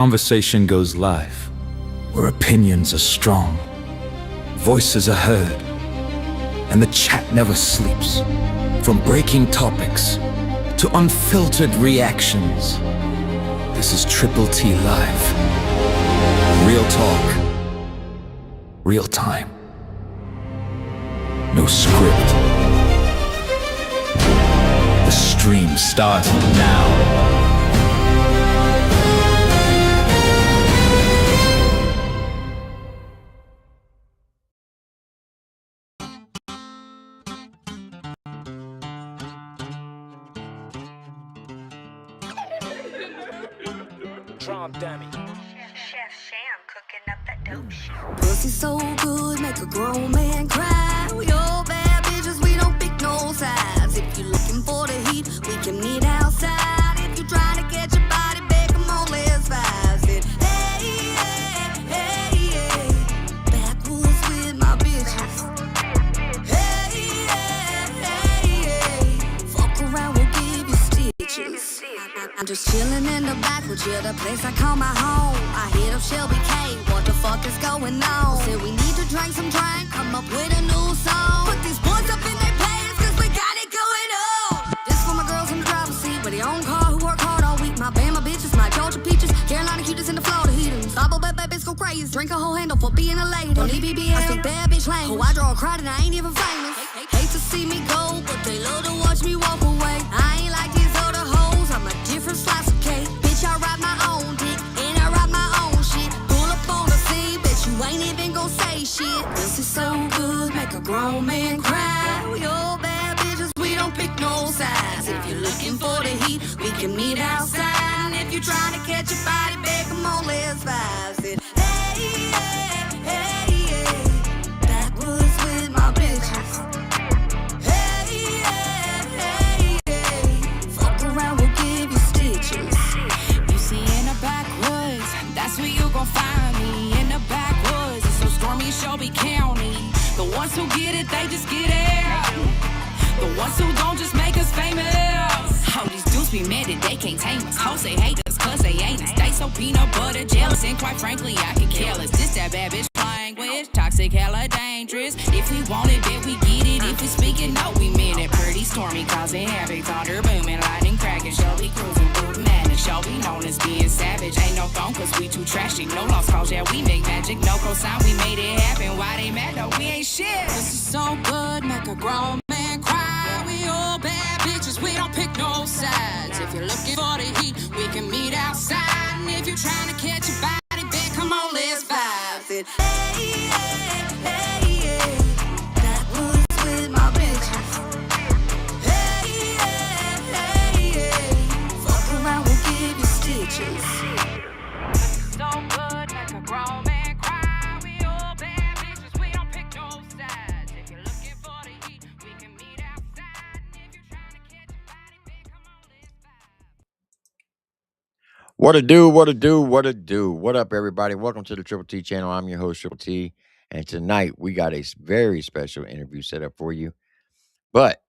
Conversation goes live, where opinions are strong, voices are heard, and the chat never sleeps. From breaking topics to unfiltered reactions, this is TripleT Live. Real talk, real time, no script. The stream starts now. Chef Sham cooking up that dope shit. Pussy so good, make a grown man cry. We all bad bitches, we don't pick no sides. If you're looking for the heat, we can meet outside. If you're trying to catch your body back, come on, let's vibes it. Hey, hey, hey, hey. Backwoods with my bitches. Hey, hey, hey, hey. Fuck around, we'll give you stitches. I'm just chillin' in the back with you, the place I call my home. I hit up Shelby K, what the fuck is going on? Said we need to drink some drink, come up with a new song. Put these boys up in their place, cause we got it going on. This for my girls in the driver's seat, with their own car, who work hard all week. My Bama bitches, my Georgia peaches, Carolina cuties in the Florida heathens. Bobble bad bitches go crazy, drink a whole handle for being a lady. Don't need BBL, I speak bad bitch language. Oh, I draw a crowd and I ain't even famous. Hate to see me go, but they love to watch me walk away. I ain't like these other hoes, I'm a different slice of cake. Bitch, I ride my own dick, and I ride my own shit. Pull up on the scene, bet you ain't even gon' say shit. This is so good, make a grown man cry. We all bad bitches, we don't pick no sides. If you're looking for the heat, we can meet outside. And if you're trying to catch your body back, come on, let's vibes it. Hey, hey, hey, hey. Backwoods with my bitches. Hey, hey, hey, hey. Fuck around, we'll give you stitches. You see in the backwoods, that's where you gon' find me. In the backwoods, it's so Stormie, Shelby County. The ones who get it, they just get it. The ones who don't just make us famous. How these dudes be mad that they can't tame us. Hoes they hate us cause they ain't us. They so peanut butter jealous, and quite frankly I could care less. This that bad bitch language, toxic, hella dangerous. If we want it, then we get it. If we speak it, no, we mean it. Pretty Stormy, causing havoc, thunder booming, lightning cracking. Shelby cruising through the madness. Shelby known as being savage. Ain't no phone cause we too trashy. No lost calls, yeah, we make magic. No cosign, we made it happen. Why they mad though? We ain't shit. This is so good, make a grown man cry. We all bad bitches, we don't pick no sides. If you're looking for the heat, we can meet outside. And if you're trying to catch your body back, come on, let's vibes it. Hey, hey, hey, hey. Backwoods with my bitches. Hey, hey, hey, hey. Fuck around, we'll give you stitches. So good, make a grown man cry. We all bad bitches, we don't pick no sides. If you're looking for the heat, we can meet outside. And if you're trying to catch your body back, come on, let's vibe. What to do, what to do, what to do. What up, everybody? Welcome to the Triple T channel. I'm your host, Triple T. And tonight we got a very special interview set up for you. But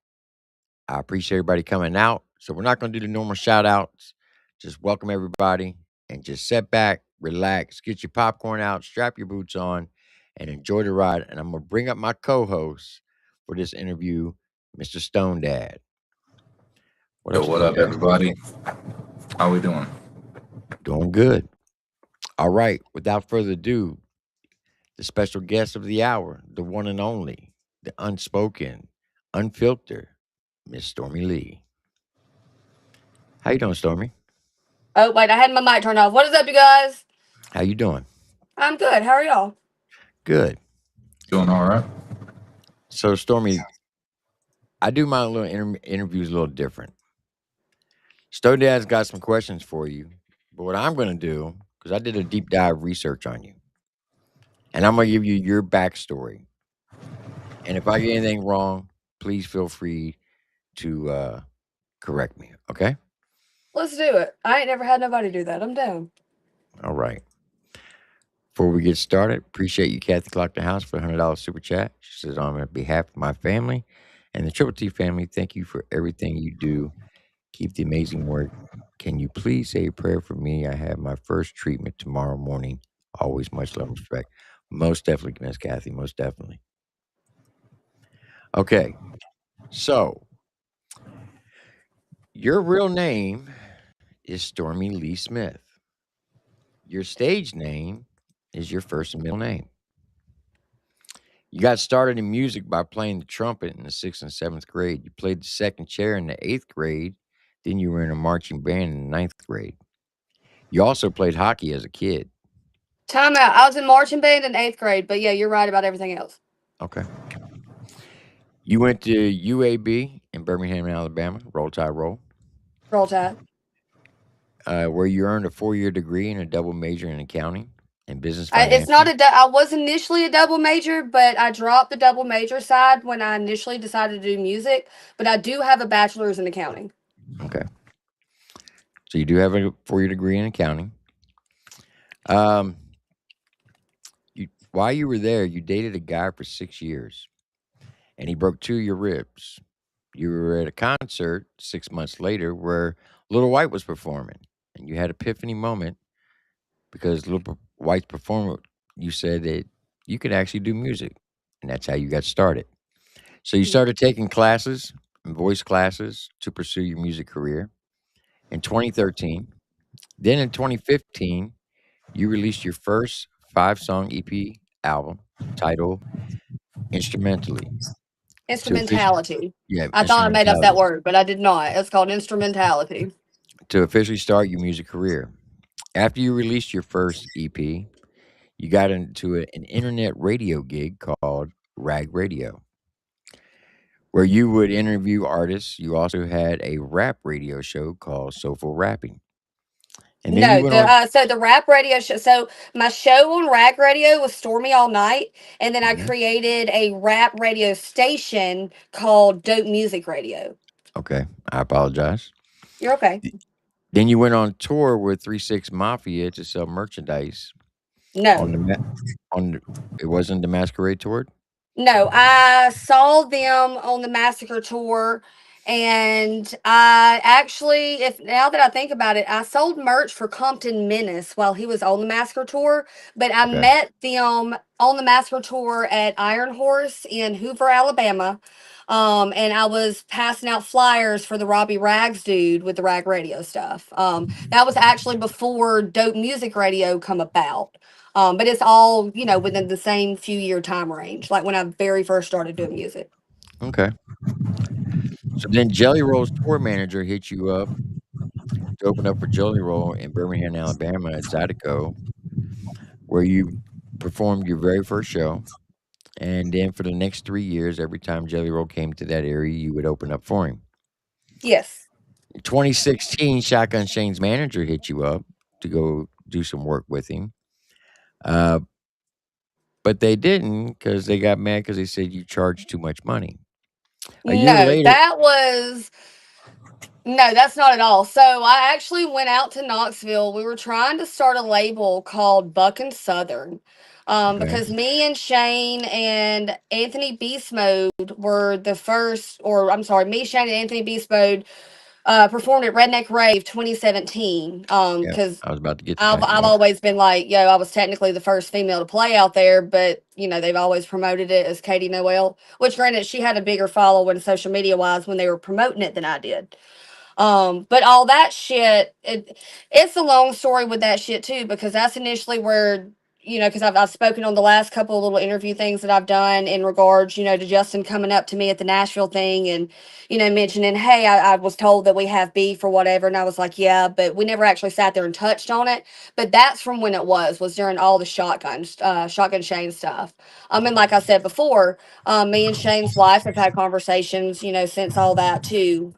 I appreciate everybody coming out. So we're not going to do the normal shout outs. Just welcome everybody and just sit back, relax, get your popcorn out, strap your boots on, and enjoy the ride. And I'm going to bring up my co-host for this interview, Mr. Stone Dad. Yo, what up, everybody? How we doing? Doing good. All right. Without further ado, the special guest of the hour, the one and only, the unspoken, unfiltered, Miss Stormie Leigh. How you doing, Stormie? Oh, wait, I had my mic turned off. What is up, you guys? How you doing? I'm good. How are y'all? Good. Doing all right? So, Stormie, I do my little interviews a little different. Stone Dad's got some questions for you. But what I'm going to do, because I did a deep dive research on you, and I'm going to give you your backstory. And if I get anything wrong, please feel free to correct me, okay? Let's do it. I ain't never had nobody do that. I'm down. All right. Before we get started, appreciate you, Kathy Clock the House, for $100 super chat. She says, on behalf of my family and the Triple T family, thank you for everything you do. Keep the amazing work Can you please say a prayer for me? I have my first treatment tomorrow morning. Always much love and respect. Most definitely, Miss Kathy. Most definitely. Okay. So your real name is Stormie Leigh Smith. Your stage name is your first and middle name. You got started in music by playing the trumpet in the 6th and 7th grade. You played the second chair in the 8th grade. Then you were in a marching band in the 9th grade. You also played hockey as a kid. Time out. I was in marching band in 8th grade, but yeah, you're right about everything else. Okay. You went to UAB in Birmingham, Alabama. Roll Tide Roll. Roll Tide. Where you earned a 4-year degree and a double major in accounting and business It's not financing. I was initially a double major, but I dropped the double major side when I initially decided to do music. But I do have a bachelor's in accounting. Okay. So you do have a 4-year degree in accounting. Um, while you were there, you dated a guy for 6 years, and he broke 2 of your ribs. You were at a concert 6 months later where Little White was performing, and you had an epiphany moment because White's performer, you said that you could actually do music, and that's how you got started. So you started taking classes, voice classes, to pursue your music career in 2013. Then in 2015, you released your first 5-song EP album titled Instrumentally. To officially, Instrumentality. yeah, I thought I made up that Instrumentality. word, but I did not. It's called instrumentality. To officially start your music career. After you released your first EP, you got into an internet radio gig called Rag Radio, where you would interview artists. You also had a rap radio show called Soulful Rapping. And then you No, went on. the rap radio show. So my show on Rag Radio was Stormie All Night, and then I Mhm. created a rap radio station called Dope Music Radio. Okay, I apologize. You're okay. Then you went on tour with 3 6 Mafia to sell merchandise No. on on it wasn't the Masquerade tour? No, I saw them on the Massacre tour, and I actually, if now that I think about it, I sold merch for Compton Menace while he was on the Massacre tour. But I Okay, met them on the Massacre tour at Iron Horse in Hoover, Alabama. And I was passing out flyers for the Robbie Rags dude with the Rag Radio stuff. That was actually before Dope Music Radio come about. But it's all, within the same few year time range, like when I very first started doing music. okay. So then Jelly Roll's tour manager hit you up to open up for Jelly Roll in Birmingham, Alabama at Zydeco, where you performed your very first show. And then for the next 3 years, every time Jelly Roll came to that area, you would open up for him. Yes. In 2016, Shotgun Shane's manager hit you up to go do some work with him. Uh, but they didn't because they got mad because they said you charged too much money. A year No, later, no, that's not at all. So I actually went out to Knoxville. We were trying to start a label called Buck and Southern. okay, Because me and Shane and Anthony Beast Mode were the first, or I'm sorry, me, Shane, and Anthony Beast Mode performed at Redneck Rave 2017. yeah, Because I was about to get to I've that. always been like, yo, I was technically the first female to play out there, but they've always promoted it as Katie Noel. Which, granted, she had a bigger following social media wise when they were promoting it than I did. But all that shit, it's a long story with that shit too, because that's initially where, because I've spoken on the last couple of little interview things that I've done in regards, to Justin coming up to me at the Nashville thing and, mentioning, hey, I was told that we have beef or whatever. And I was like, yeah, but we never actually sat there and touched on it. But that's from when it was during all the Shotgun Shane stuff. And like I said before, me and Shane's wife have had conversations, since all that too.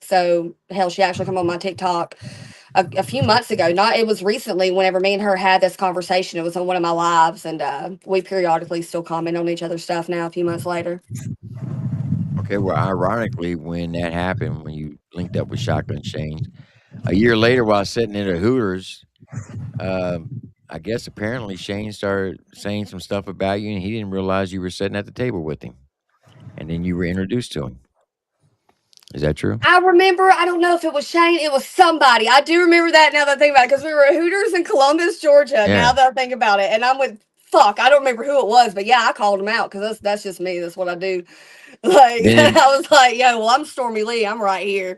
So hell, she actually come on my TikTok a few months ago. Not It was recently. Whenever me and her had this conversation, it was on one of my lives, and we periodically still comment on each other's stuff now. A few months later. Okay, well, ironically, when that happened, when you linked up with Shotgun Shane, a year later, while sitting at a Hooters, um, I guess apparently Shane started saying some stuff about you, and he didn't realize you were sitting at the table with him, and then you were introduced to him. Is that true? I remember, I don't know if it was Shane, it was somebody. I do remember that now that I think about it, because we were at Hooters in Columbus, Georgia, now Yeah. that I think about it. And I'm with, fuck, I don't remember who it was, but yeah, I called him out because that's just me. That's what I do. Like, Then in I was like, yo, well, I'm Stormy Lee. I'm right here.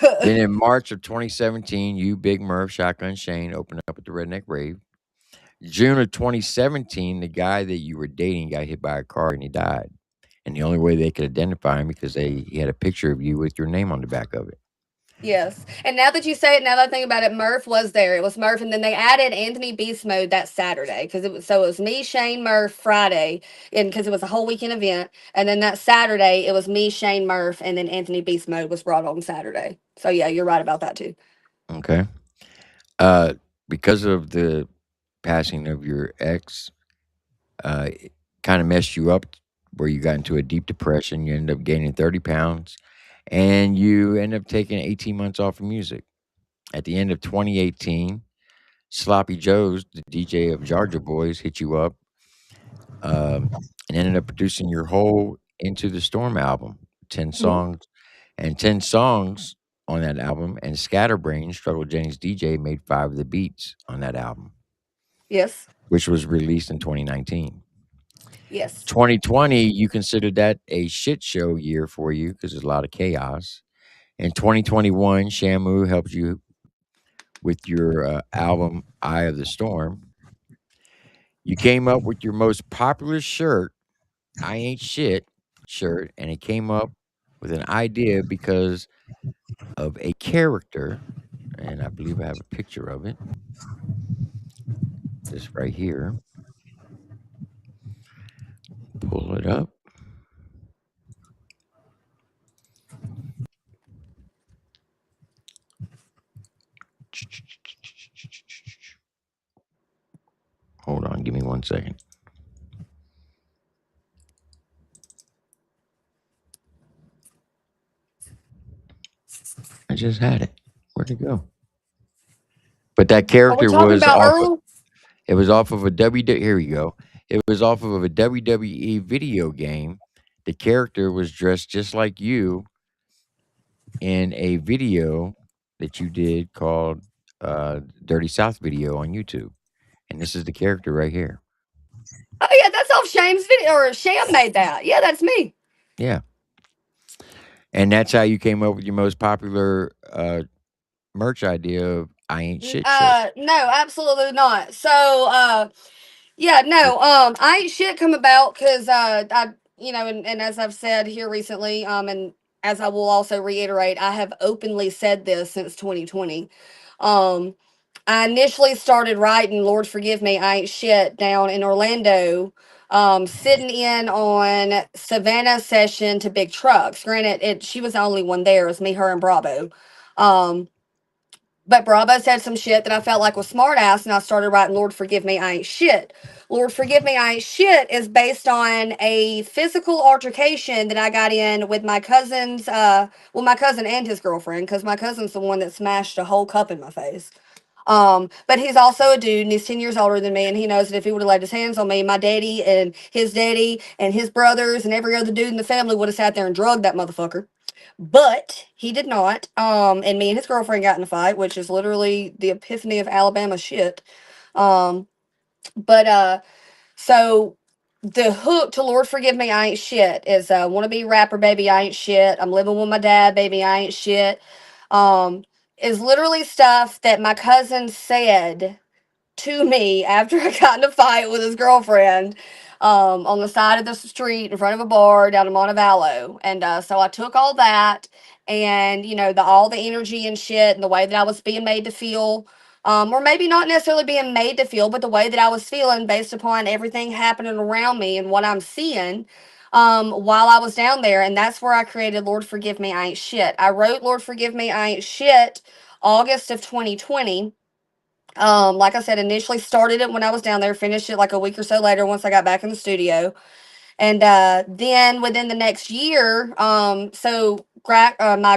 then in March of 2017, you, Big Murph, Shotgun Shane opened up at the Redneck Rave. June of 2017, the guy that you were dating got hit by a car and he died. And the only way they could identify him because he had a picture of you with your name on the back of it. Yes. And now that you say it, now that I think about it, Murph was there. It was Murph, and then they added Anthony Beast Mode that Saturday because it was me, Shane, Murph Friday, and because it was a whole weekend event, and then that Saturday it was me, Shane, Murph, and then Anthony Beast Mode was brought on Saturday. So yeah, you're right about that too. Okay. Uh, because of the passing of your ex, it kind of messed you up where you got into a deep depression. You ended up gaining 30 pounds and you ended up taking 18 months off of music. At the end of 2018, Sloppy Joe's, the DJ of Georgia Boys, hit you up and ended up producing your whole Into the Storm album, 10 Mhm. songs, and 10 songs on that album. And Scatterbrain, Struggle Jennings DJ, made 5 of the beats on that album, Yes. which was released in 2019. Yes. 2020, you considered that a shit show year for you because there's a lot of chaos. In 2021, Shamu helped you with your album Eye of the Storm. You came up with your most popular shirt, I Ain't Shit shirt, and it came up with an idea because of a character, and I believe I have a picture of it. This right here. Pull it up. Hold on, give me 1 second. I just had it. Where'd it go? But that Are we character talking was about off. Earl? It was off of a Here we go. It was off of a WWE video game. The character was dressed just like you in a video that you did called Dirty South video on YouTube. And this is the character right here. Oh yeah, that's off Shane's video, or Sham made that. Yeah, that's me. Yeah. And that's how you came up with your most popular merch idea of I Ain't Shit shirt. No, absolutely not. So, yeah, no, I ain't shit come about because I, and as I've said here recently, and as I will also reiterate, I have openly said this since 2020. Um, I initially started writing "Lord Forgive Me, I Ain't Shit" down in Orlando, sitting in on Savannah's session to Big Trucks. Granted, she was the only one there. It was me, her, and Bravo. Um, but Bravo said some shit that I felt like was smart ass, and I started writing "Lord Forgive Me, I Ain't Shit." "Lord Forgive Me, I Ain't Shit" is based on a physical altercation that I got in with my cousin's, my cousin and his girlfriend, because my cousin's the one that smashed a whole cup in my face. But he's also a dude and he's 10 years older than me, and he knows that if he would have laid his hands on me, my daddy and his brothers and every other dude in the family would have sat there and drugged that motherfucker. But he did not. And me and his girlfriend got in a fight, which is literally the epiphany of Alabama shit. Um, but so the hook to "Lord Forgive Me, I Ain't Shit" is wanna be rapper, baby, I ain't shit. I'm living with my dad, baby, I ain't shit. Um, is literally stuff that my cousin said to me after I got in a fight with his girlfriend, on the side of the street in front of a bar down in Montevallo. And so I took all that and, all the energy and shit and the way that I was being made to feel, or maybe not necessarily being made to feel, but the way that I was feeling based upon everything happening around me and what I'm seeing. While I was down there, and that's where I created "Lord Forgive Me, I Ain't Shit." I wrote "Lord Forgive Me, I Ain't Shit" August of 2020. Like I said, initially started it when I was down there, finished it like a week or so later once I got back in the studio. And then within the next year, my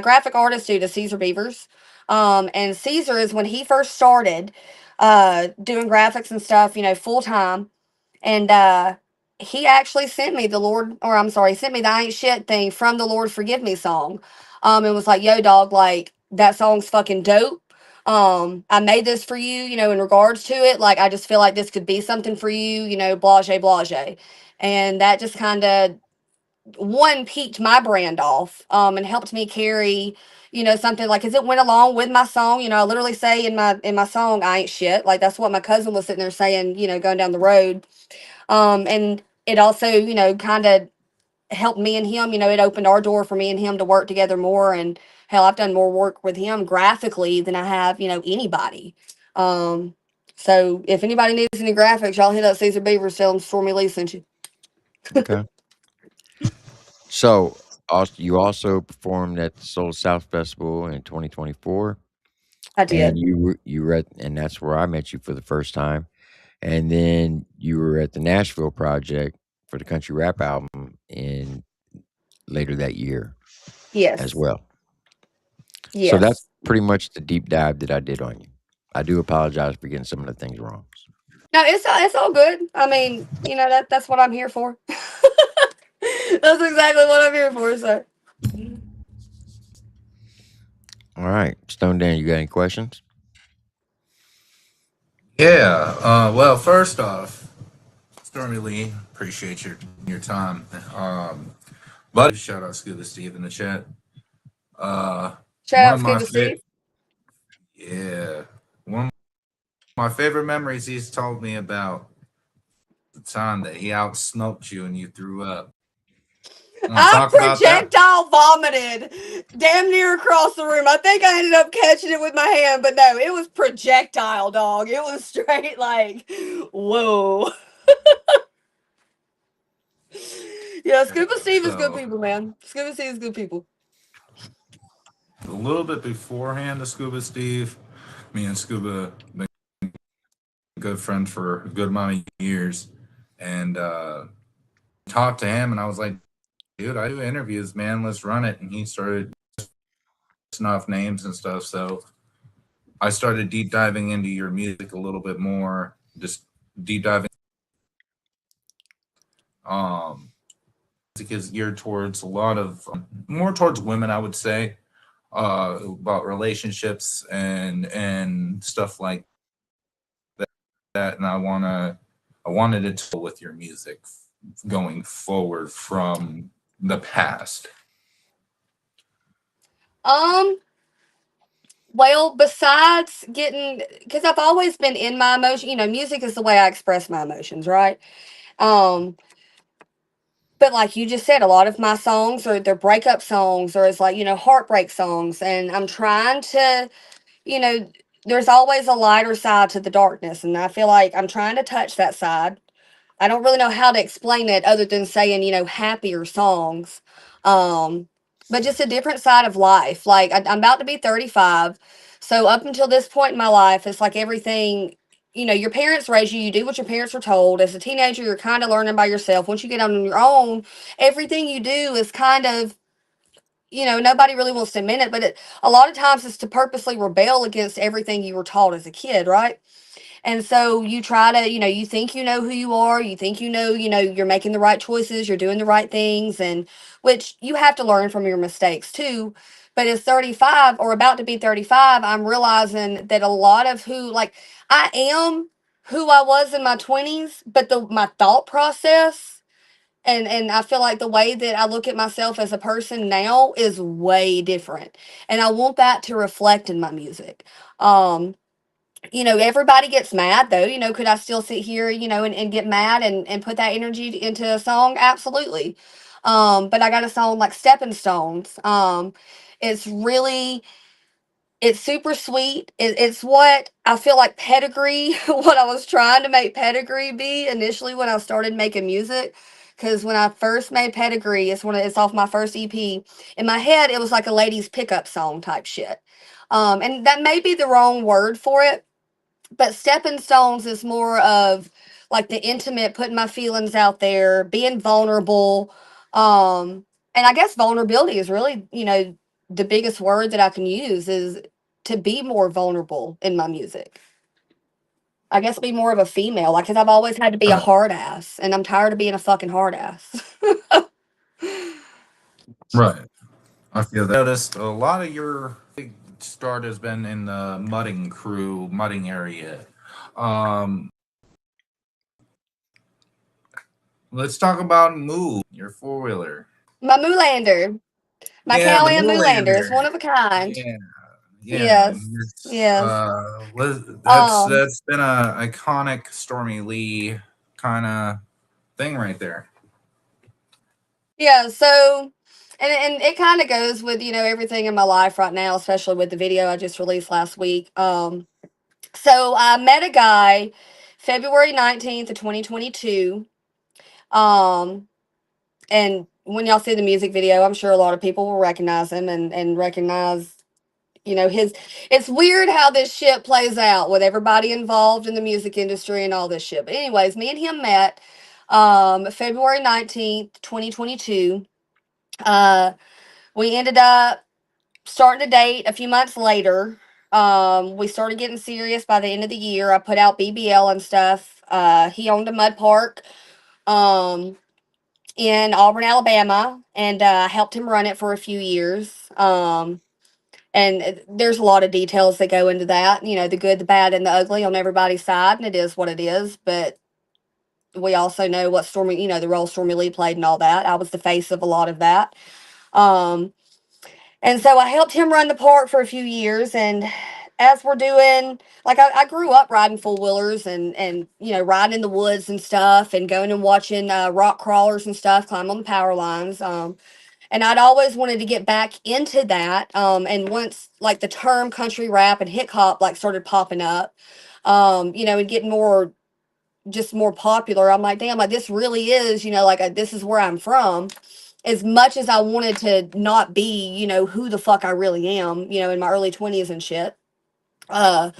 graphic artist dude is Caesar Beavers. And Caesar is when he first started doing graphics and stuff, full time. And he actually sent me sent me the "I Ain't Shit" thing from the "Lord Forgive Me" song. and was like, "Yo, dog, like that song's fucking dope. I made this for you, you know, in regards to it. Like, I just feel like this could be something for you, you know, blase, blase." And that just kind of one peaked my brand off, and helped me carry, you know, something like as it went along with my song. You know, I literally say in my song, "I ain't shit." Like that's what my cousin was sitting there saying, you know, going down the road. And it also, you know, kind of helped me and him. You know, it opened our door for me and him to work together more. And hell, I've done more work with him graphically than I have, you know, anybody. Um, so if anybody needs any graphics, y'all hit up Caesar Beavers, tell them Stormie Leigh sent you. Okay. So you also performed at the Soul South Festival in 2024, I and did. you were at, and that's where I met you for the first time. And then you were at the Nashville Project for the country rap album in later that year as Yes. well. So that's Yes. pretty much the deep dive that I did on you. I do apologize for getting some of the things wrong. No, it's all good. I mean, you know that's what I'm here for. That's exactly what I'm here for, sir. All right, Stone Dan, you got any questions? Yeah. Well, first off, Stormy Lee, appreciate your time. But shout out Scuba Steve in the chat. Uh, Shout one out of my Scuba Steve. yeah, one of my favorite memories he's told me about the time that he outsmoked you and you threw up. Want to I talk about that? projectile vomited damn near across the room. I think I ended up catching it with my hand, but no, it was projectile, dog. It was straight like, whoa. Yeah, Scuba Steve is good So people, man. Scuba Steve is good people. a little bit beforehand to Scuba Steve, me and Scuba been good friends for a good amount of years, and talked to him, and I was like, dude, I do interviews, man. Let's run it. And he started listing off names and stuff. So I started deep diving into your music a little bit more, just deep diving. Music is geared towards a lot of more towards women, I would say, about relationships and stuff like that. And I wanted to tell with your music going forward from the past. Well, besides getting, because I've always been in my emotion, you know, music is the way I express my emotions, right? Um, but like you just said, a lot of my songs are they're breakup songs or it's like, you know, heartbreak songs. And I'm trying to, you know, there's always a lighter side to the darkness. And I feel like I'm trying to touch that side. I don't really know how to explain it other than saying, you know, happier songs. Um, but just a different side of life. Like I'm about to be 35. So up until this point in my life, it's like everything, you know, your parents raise you, you do what your parents were told. As a teenager, you're kind of learning by yourself. Once you get on your own, everything you do is kind of, you know, nobody really wants to admit it, but a lot of times it's to purposely rebel against everything you were taught as a kid, right? And so you try to, you know, you think you know who you are, you think you know, you're making the right choices, you're doing the right things, and which you have to learn from your mistakes too. But at 35 or about to be 35, I'm realizing that a lot of who, like, I am who I was in my 20s, but my thought process and I feel like the way that I look at myself as a person now is way different. And I want that to reflect in my music. Um, you know, everybody gets mad though. You know, could I still sit here, you know, and get mad and put that energy into a song? Absolutely. But I got a song like Stepping Stones. It's really, it's super sweet. It's what I feel like Pedigree, what I was trying to make Pedigree be initially when I started making music. Because when I first made Pedigree, it's off my first EP. In my head, it was like a ladies pickup song type shit. And that may be the wrong word for it, but stepping stones is more of like the intimate, putting my feelings out there, being vulnerable. And I guess vulnerability is really, you know, the biggest word that I can use is to be more vulnerable in my music. I guess be more of a female, like, because I've always had to be a hard ass, and I'm tired of being a fucking hard ass. Right. I feel that. Noticed a lot of your big start has been in the mudding crew, mudding area. Um, let's talk about Moo, your four wheeler. My Moolander, my Yeah, the Cow-Am Moolander is Moolander. one of a kind. Yeah, yeah. Yes, yes. Um, That's been a iconic Stormy Lee kind of thing right there. yeah. So, and it kind of goes with everything in my life right now, especially with the video I just released last week. So I met a guy February 19th of 2022. Um, and when y'all see the music video, I'm sure a lot of people will recognize him and recognize his. It's weird how this shit plays out with everybody involved in the music industry and all this shit. But anyways, me and him met February 19th, 2022. uh we ended up starting to date a few months later. We started getting serious by the end of the year. I put out BBL and stuff. He owned a mud park um in Auburn, Alabama, and I helped him run it for a few years. And there's a lot of details that go into that, the good, the bad, and the ugly on everybody's side, and it is what it is. But we also know what Stormy, the role Stormy Lee played and all that. I was the face of a lot of that. Um, and so I helped him run the park for a few years. And as we're doing, like, I grew up riding four wheelers and riding in the woods and stuff, and going and watching rock crawlers and stuff, climb on the power lines. And I'd always wanted to get back into that. And once like the term country rap and hip hop like started popping up, and getting more popular, I'm like, damn, like this really is, like this is where I'm from. As much as I wanted to not be, who the fuck I really am, in my early 20s and shit. Uh,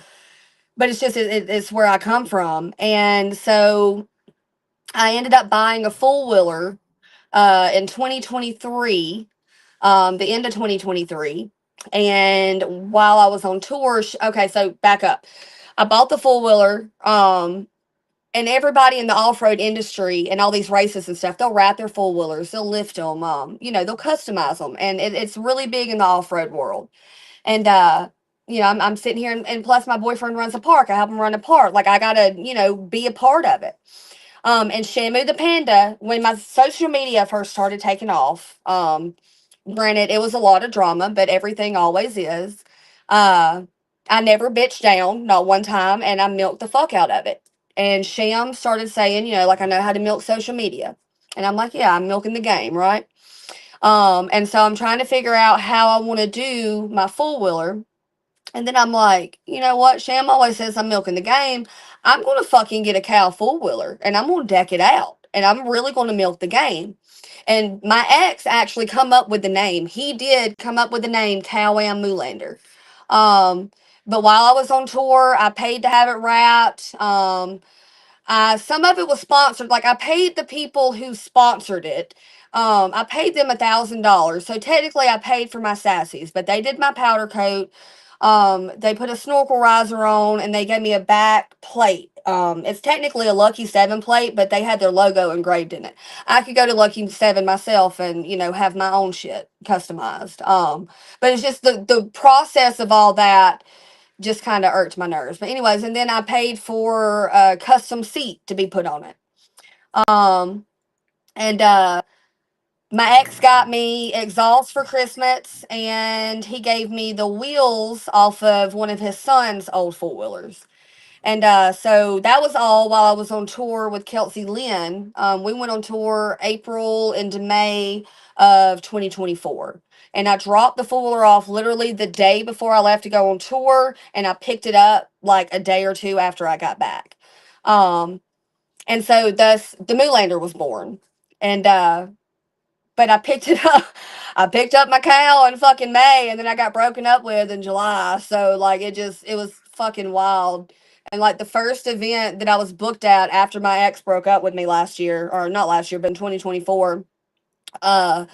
but it's just it's where I come from, and so I ended up buying a full wheeler in 2023, the end of 2023. And while I was on tour, okay, so back up. I bought the four wheeler, and everybody in the off road industry and all these races and stuff, they'll wrap their four wheelers, they'll lift them, they'll customize them, and it's really big in the off road world. And I'm sitting here, and plus my boyfriend runs a park. I help him run a park. Like I gotta, be a part of it. And Shamu the Panda, when my social media first started taking off, granted, it was a lot of drama, but everything always is. Uh, I never bitched down, not one time, and I milked the fuck out of it. And Sham started saying, like I know how to milk social media. And I'm like, yeah, I'm milking the game, right? And so I'm trying to figure out how I want to do my full wheeler. And then I'm like, you know what? Sham always says I'm milking the game. I'm going to fucking get a cow four wheeler and I'm going to deck it out. And I'm really going to milk the game. And my ex actually come up with the name. He did come up with the name Cow-Am Moolander. But while I was on tour, I paid to have it wrapped. Some of it was sponsored. Like I paid the people who sponsored it. I paid them $1,000. So technically I paid for my sassies, but they did my powder coat. They put a snorkel riser on and they gave me a back plate. It's technically a Lucky 7 plate, but they had their logo engraved in it. I could go to Lucky 7 myself and, have my own shit customized. But it's just the process of all that just kind of irked my nerves. But anyways, and then I paid for a custom seat to be put on it. Um, and My ex got me exhaust for Christmas, and he gave me the wheels off of one of his son's old four wheelers. And so that was all while I was on tour with Kelsey Lynn. We went on tour April into May of 2024. And I dropped the four wheeler off literally the day before I left to go on tour. And I picked it up like a day or two after I got back. Um, and so thus the Moolander was born. And but I picked it up. I picked up my cow in fucking May, and then I got broken up with in July. So like it was fucking wild. And like the first event that I was booked at after my ex broke up with me last year, or not last year, but in 2024, uh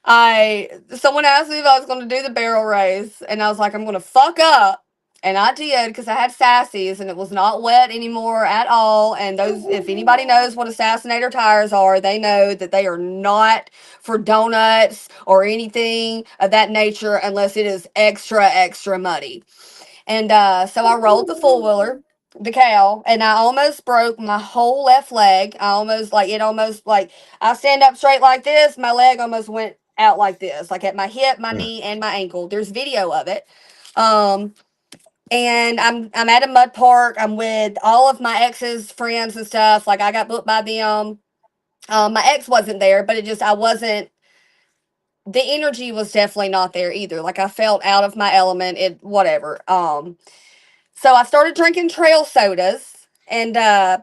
I someone asked me if I was going to do the barrel race, and I was like, I'm going to fuck up And I did because I had sassies and it was not wet anymore at all. And those, if anybody knows what assassinator tires are, they know that they are not for donuts or anything of that nature unless it is extra, extra muddy. And so I rolled the four wheeler, the cow, and I almost broke my whole left leg. I almost like it almost like I stand up straight like this, my leg almost went out like this, like at my hip, my Mm. knee, and my ankle. There's video of it. Um and I'm at a mud park. I'm with all of my ex's friends and stuff. Like I got booked by them. My ex wasn't there, but it just I wasn't the energy was definitely not there either. Like I felt out of my element, it whatever. So I started drinking trail sodas, and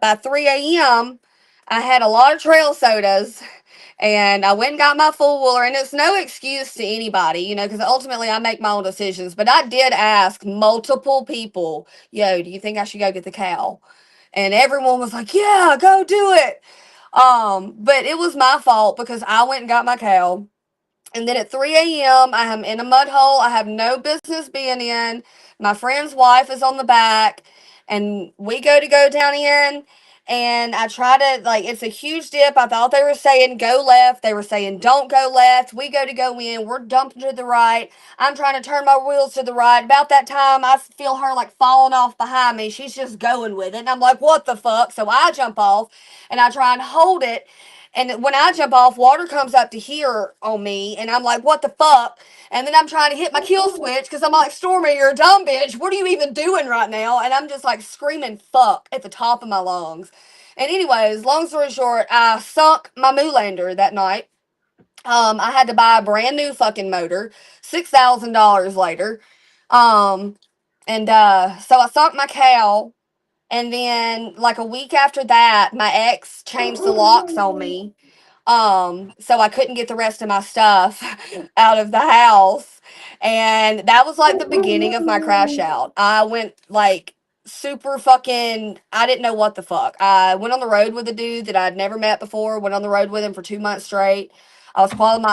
by 3 a.m., I had a lot of trail sodas, and I went and got my full wheeler. And it's no excuse to anybody, you know, because ultimately I make my own decisions. But I did ask multiple people, "Yo, do you think I should go get the cow?" And everyone was like, "Yeah, go do it." But it was my fault because I went and got my cow. And then at 3 a.m., I am in a mud hole I have no business being in. My friend's wife is on the back, and we go down in. And I try to, like, it's a huge dip. I thought they were saying go left. They were saying don't go left. We go in. We're dumping to the right. I'm trying to turn my wheels to the right. About that time, I feel her, like, falling off behind me. She's just going with it. And I'm like, what the fuck? So I jump off, and I try and hold it. And when I jump off, water comes up to here on me, and I'm like, what the fuck? And then I'm trying to hit my kill switch because I'm like, Stormie, you're a dumb bitch. What are you even doing right now? And I'm just like screaming fuck at the top of my lungs. And anyways, long story short, I sunk my Moolander that night. I had to buy a brand new fucking motor, $6,000 later. Um, so I sunk my cow, and then like a week after that, my ex changed the locks on me. So I couldn't get the rest of my stuff out of the house. And that was like the beginning of my crash out. I went like super fucking I didn't know what the fuck. I went on the road with a dude that I'd never met before, went on the road with him for 2 months straight. I was swallowing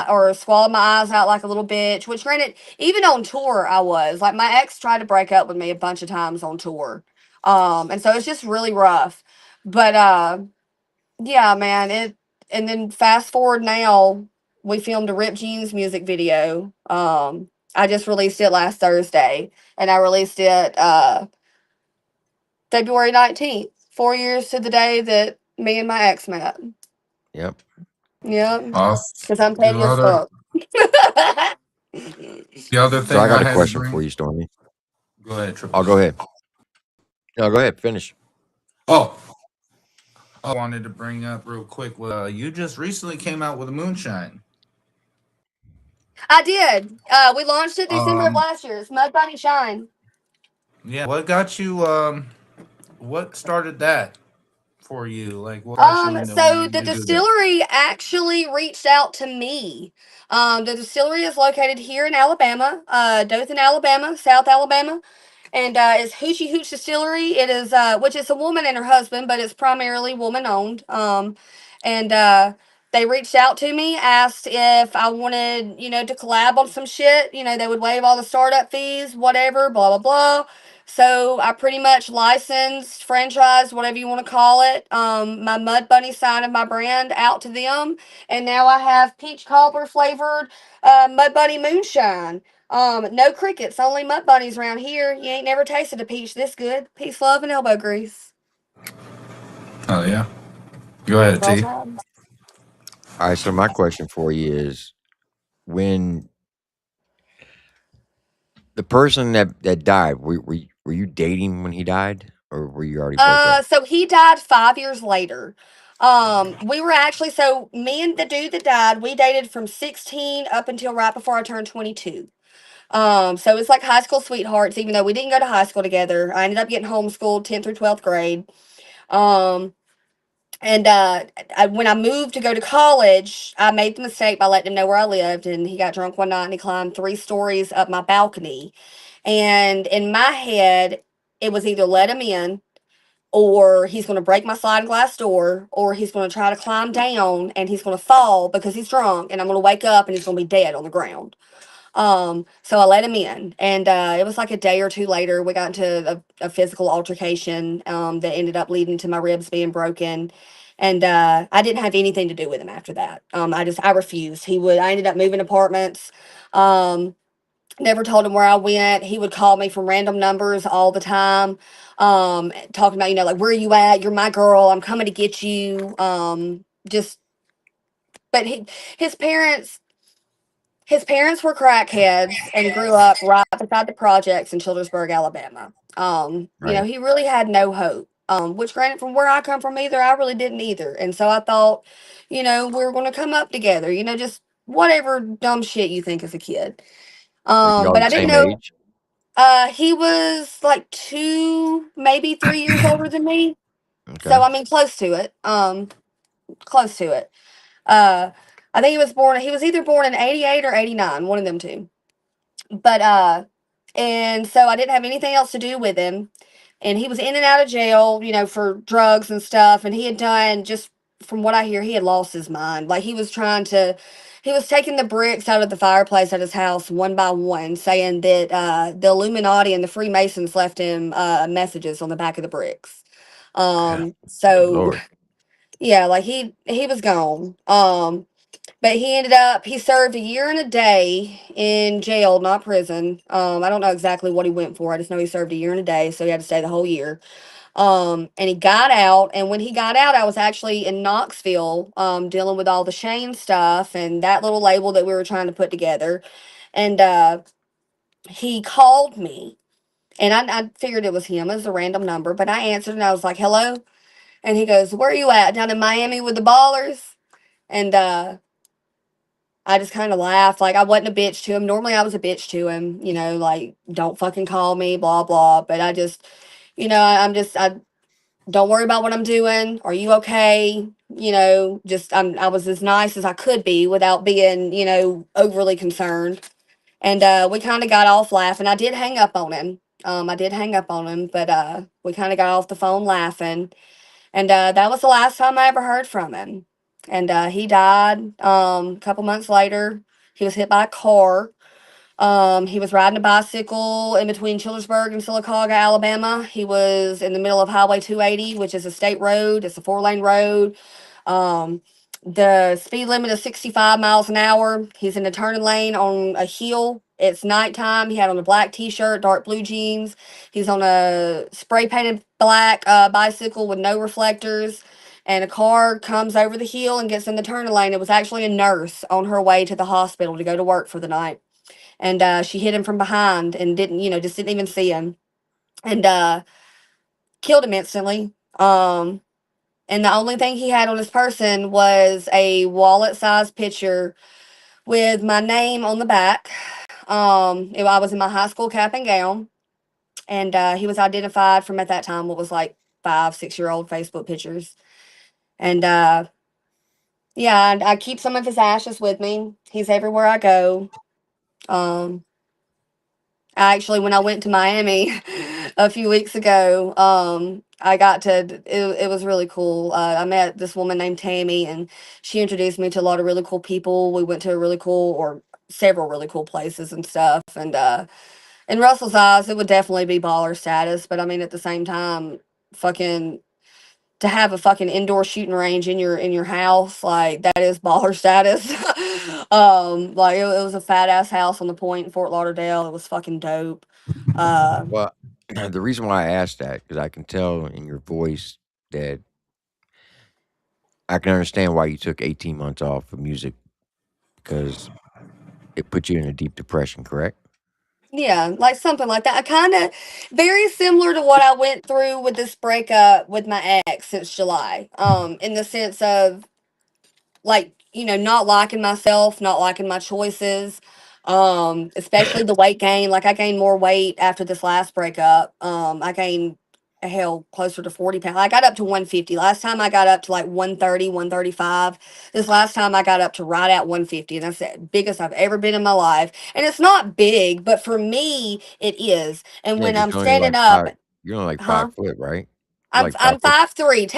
my eyes out like a little bitch, which granted, even on tour I was. Like my ex tried to break up with me a bunch of times on tour. And so it's just really rough. But yeah, man, and then fast forward now, we filmed a Rip Jeans music video. I just released it last Thursday, and I released it February 19th, 4 years to the day that me and my ex met. Yep. Yep, Awesome. because I'm The petty as other, fuck. the other So I thing got I a had to question bring. for you, Stormy. Go ahead, Triple I'll go T. ahead. No, go ahead. Finish. Oh, I wanted to bring up real quick. You just recently came out with a moonshine. I did. We launched it December of Um, last year. It's Mud Bunny Shine. yeah. What got you? What started that for you? Like, what got you into So wanting the to do that? distillery actually reached out to me. The distillery is located here in Alabama, Dothan, Alabama, South Alabama, and it's Hoochie Hooch Distillery. It is, which is a woman and her husband, but it's primarily woman owned. And they reached out to me, asked if I wanted, to collab on some shit. They would waive all the startup fees, whatever, blah blah blah. So I pretty much licensed, franchised, whatever you want to call it, my Mud Bunny sign of my brand out to them, and now I have peach cobbler flavored Mud Bunny moonshine. No crickets, only mud bunnies around here. You ain't never tasted a peach this good. Peace, love, and elbow grease. Oh yeah. Go ahead, Roll T. Tide. All right. So my question for you is, when the person that died, were you dating when he died, or were you already broke up? So he died 5 years later. We were actually so me and the dude that died, we dated from 16 up until right before I turned 22. So it's like high school sweethearts, even though we didn't go to high school together. I ended up getting homeschooled 10th through 12th grade. Um, and when I moved to go to college, I made the mistake by letting him know where I lived, and he got drunk one night and he climbed 3 stories up my balcony. And in my head, it was either let him in or he's going to break my sliding glass door, or he's going to try to climb down and he's going to fall because he's drunk, and I'm going to wake up and he's going to be dead on the ground. So I let him in, and it was like a day or two later, we got into a physical altercation that ended up leading to my ribs being broken. And I didn't have anything to do with him after that. I refused. I ended up moving apartments. Um, Never told him where I went. He would call me from random numbers all the time, talking about, like, where are you at? You're my girl. I'm coming to get you. Just, but his parents, his parents were crackheads and grew up right beside the projects in Childersburg, Alabama. Right. He really had no hope. Which granted, from where I come from either, I really didn't either. And so I thought, we were going to come up together, just whatever dumb shit you think as a kid. Are y'all But the I didn't same know, age? he was like 2, maybe 3 years older than me. So Okay. I mean, close to it. Close to it. Uh, I think he was either born in 88 or 89, one of them two. But and so I didn't have anything else to do with him. And he was in and out of jail, for drugs and stuff. And he had done, just from what I hear, he had lost his mind. Like, he was taking the bricks out of the fireplace at his house one by one, saying that the Illuminati and the Freemasons left him messages on the back of the bricks. Good So Lord. yeah, like he was gone. But he served a year and a day in jail, not prison. I don't know exactly what he went for. I just know he served a year and a day, so he had to stay the whole year. And he got out, and when he got out, I was actually in Knoxville, dealing with all the Shane stuff and that little label that we were trying to put together. And he called me, and I figured it was him as a random number, but I answered and I was like, "Hello," and he goes, "Where are you at? Down in Miami with the ballers?" And I just kind of laughed. Like, I wasn't a bitch to him. Normally, I was a bitch to him, like, don't fucking call me, blah, blah. But I just, I don't worry about what I'm doing. Are you okay? I was as nice as I could be without being, overly concerned. And we kind of got off laughing. I did hang up on him. I did hang up on him, but we kind of got off the phone laughing. And that was the last time I ever heard from him. And he died a couple months later. He was hit by a car. He was riding a bicycle in between Childersburg and Sylacauga, Alabama. He was in the middle of Highway 280, which is a state road. It's a 4-lane road. Um, the speed limit is 65 miles an hour. He's in the turning lane on a hill. It's nighttime. He had on a black t-shirt, dark blue jeans. He's on a spray painted black bicycle with no reflectors. And a car comes over the hill and gets in the turning lane. It was actually a nurse on her way to the hospital to go to work for the night. And she hit him from behind and just didn't even see him. And killed him instantly. And the only thing he had on his person was a wallet-sized picture with my name on the back. I was in my high school cap and gown, and he was identified from, at that time, what was like 5, 6-year-old Facebook pictures. And yeah, I keep some of his ashes with me. He's everywhere I go. Um, I actually, when I went to Miami a few weeks ago, I got to, it was really cool. I met this woman named Tammy, and she introduced me to a lot of really cool people. We went to a really cool, or several really cool places and stuff. And in Russell's eyes, it would definitely be baller status. But I mean, at the same time, fucking, to have a fucking indoor shooting range in your house, like, that is baller status. Like, it was a fat ass house on the point in Fort Lauderdale. It was fucking dope. Uh, Well, the reason why I asked that, because I can tell in your voice that I can understand why you took 18 months off of music because it put you in a deep depression, correct? yeah, like something like that. I kind of very similar to what I went through with this breakup with my ex since July. In the sense of, like, not liking myself, not liking my choices, especially the weight gain. Like, I gained more weight after this last breakup. I gained, hell, closer to 40 pounds. I got up to 150. Last time I got up to like 130, 135. This last time I got up to right at 150, and that's the biggest I've ever been in my life. And it's not big, but for me it is. And Yeah, when because I'm standing up, you're only like huh? 5 foot, right? Like I'm 5'4"? 5'3".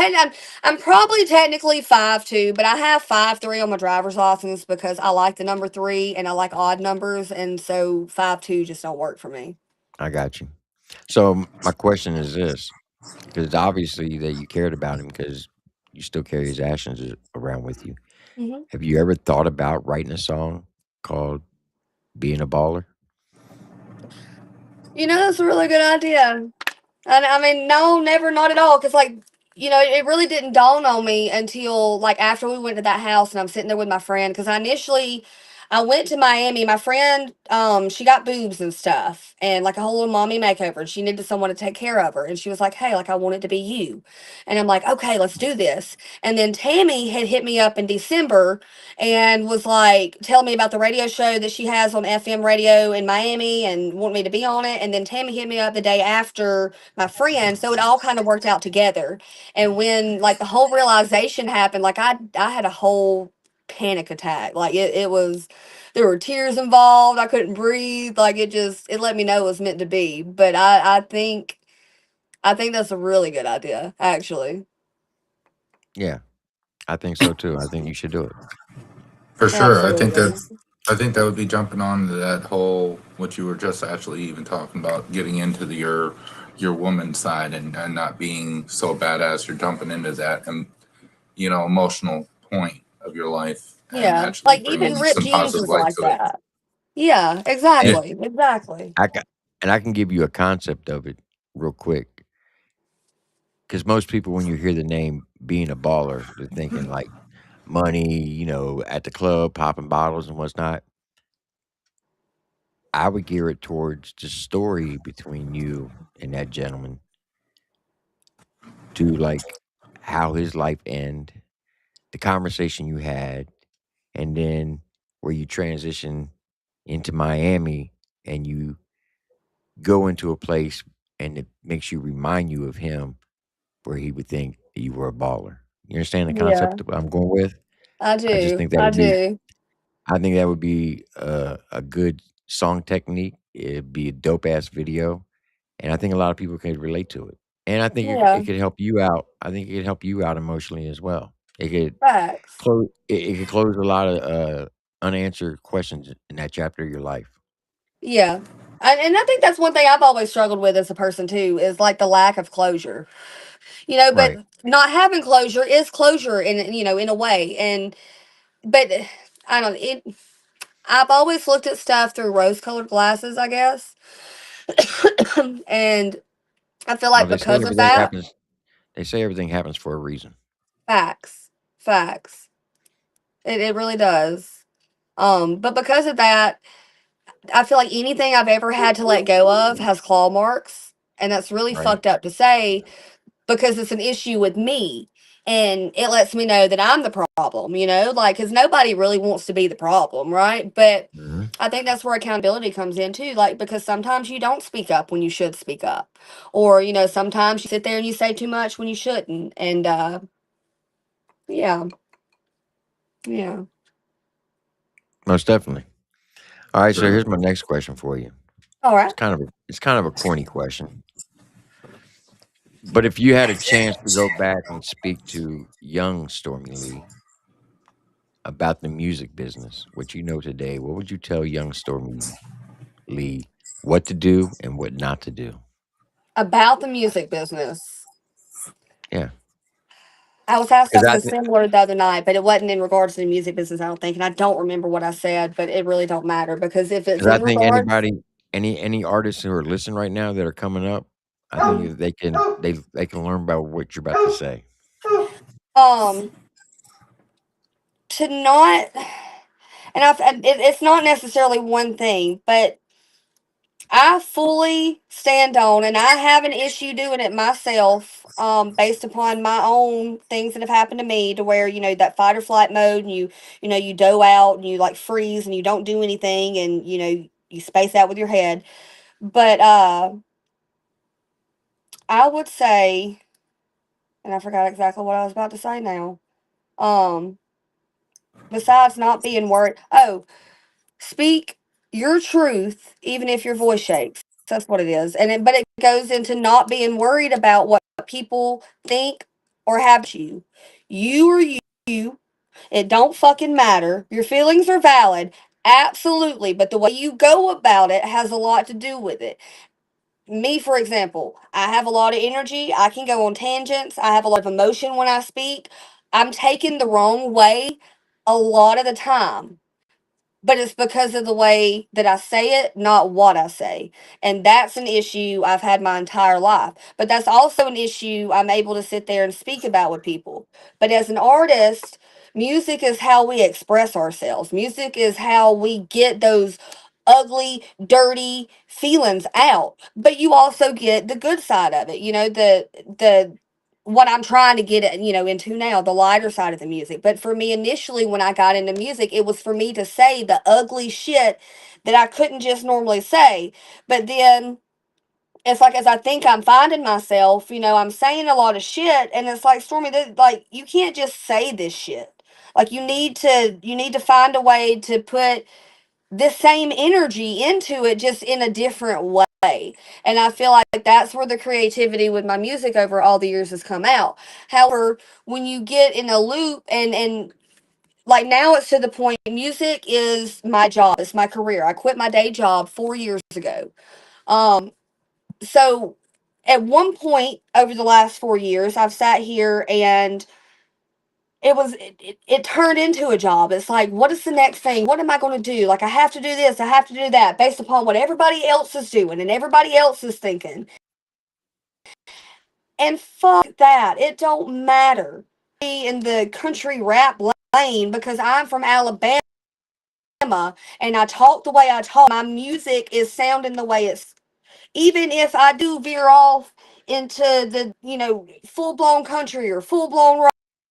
I'm probably technically 5'2", but I have 5'3" on my driver's license because I like the number three and I like odd numbers, and so 5'2" just don't work for me. I got you. So my question is this, because obviously that you cared about him because you still carry his ashes around with you. Hmm. Have you ever thought about writing a song called "Being a Baller"? That's a really good idea. And I mean, no, never, not at all. Because, like, it really didn't dawn on me until, like, after we went to that house and I'm sitting there with my friend. Because I went to Miami. My friend, she got boobs and stuff and, like, a whole little mommy makeover. And she needed someone to take care of her. And she was like, hey, like, I want it to be you. And I'm like, okay, let's do this. And then Tammy had hit me up in December and was like telling me about the radio show that she has on FM radio in Miami and want me to be on it. And then Tammy hit me up the day after my friend, so it all kind of worked out together. And when like the whole realization happened, like I had a whole panic attack. Like it was, there were tears involved. I couldn't breathe. Like it let me know it was meant to be. But I think that's a really good idea, actually. Yeah, I think so too. I think you should do it. For sure. Absolutely. I think that would be jumping on to that whole what you were just actually even talking about, getting into your woman side and not being so badass. You're jumping into that and emotional point of your life and Yeah, actually like even bringing ripped some jeans positive is light like to it. that. Yeah, And exactly, exactly. I ca and I can give you a concept of it real quick, because most people, when you hear the name "Being a Baller," they're thinking like money, at the club, popping bottles and whatnot. I would gear it towards the story between you and that gentleman to like how his life end, the conversation you had, and then where you transition into Miami and you go into a place and it makes you remind you of him where he would think that you were a baller. You understand the Yeah, concept that I'm going with? I I just do. think that I would be do. I think that would be a good song technique. It'd be a dope ass video, and I think a lot of people could relate to it. And I think it Yeah, could help you out. I think it could help you out emotionally as well. It could facts. it could close a lot of unanswered questions in that chapter of your life. Yeah. And I think that's one thing I've always struggled with as a person too is like the lack of closure. But Right. not having closure is closure in a way. But I don't it I've always looked at stuff through rose-colored glasses, I guess. And I feel Well, like because of that, they say everything happens for a reason. facts, facts. It really does. But because of that, I feel like anything I've ever had to let go of has claw marks, and that's really Right. fucked up to say because it's an issue with me, and it lets me know that I'm the problem, like cuz nobody really wants to be the problem, right? But Mhm. I think that's where accountability comes in too, like because sometimes you don't speak up when you should speak up. Or, sometimes you sit there and you say too much when you shouldn't. And yeah, yeah. Most definitely. All right, so Sure. here's my next question for you. All right. It's kind of a corny question. But if you had a chance to go back and speak to young Stormy Lee about the music business, what you know today, what would you tell young Stormy Lee what to do and what not to do? About the music business. Yeah, I was asked because something similar the other night, but it wasn't in regards to the music business, I don't think. And I don't remember what I said, but it really don't matter because if it's I in think regards, any artists who are listening right now that are coming up, I think that they can learn about what you're about to say. um, to not, it's not necessarily one thing, but I fully stand on, and I have an issue doing it myself, based upon my own things that have happened to me, to where that fight or flight mode, and you dough out and you like freeze and you don't do anything, and you space out with your head. But I would say, and I forgot exactly what I was about to say now. Um, besides not being worried, oh, speak your truth, even if your voice shakes. That's what it is. But it goes into not being worried about what people think or have you. You are you. It don't fucking matter. Your feelings are valid. Absolutely. But the way you go about it has a lot to do with it. Me, for example, I have a lot of energy. I can go on tangents. I have a lot of emotion when I speak. I'm taken the wrong way a lot of the time, but it's because of the way that I say it, not what I say. And that's an issue I've had my entire life. But that's also an issue I'm able to sit there and speak about with people. But as an artist, music is how we express ourselves. Music is how we get those ugly, dirty feelings out. But you also get the good side of it. You know, the what I'm trying to get into now, the lighter side of the music. But for me, initially, when I got into music, it was for me to say the ugly shit that I couldn't just normally say. But then it's like, as I think I'm finding myself, I'm saying a lot of shit, and it's like, Stormy, like, you can't just say this shit. Like, you need to find a way to put this same energy into it, just in a different way. And I feel like that's where the creativity with my music over all the years has come out. However, when you get in a loop, and like, now it's to the point, music is my job, it's my career. I quit my day job 4 years ago. So at one point over the last 4 years, I've sat here and it turned into a job. It's like, what is the next thing? What am I going to do? Like, I have to do this, I have to do that, based upon what everybody else is doing and everybody else is thinking. And fuck that. It don't matter. In the country rap lane, because I'm from Alabama and I talk the way I talk. My music is sounding the way it's, even if I do veer off into the, full blown country or full blown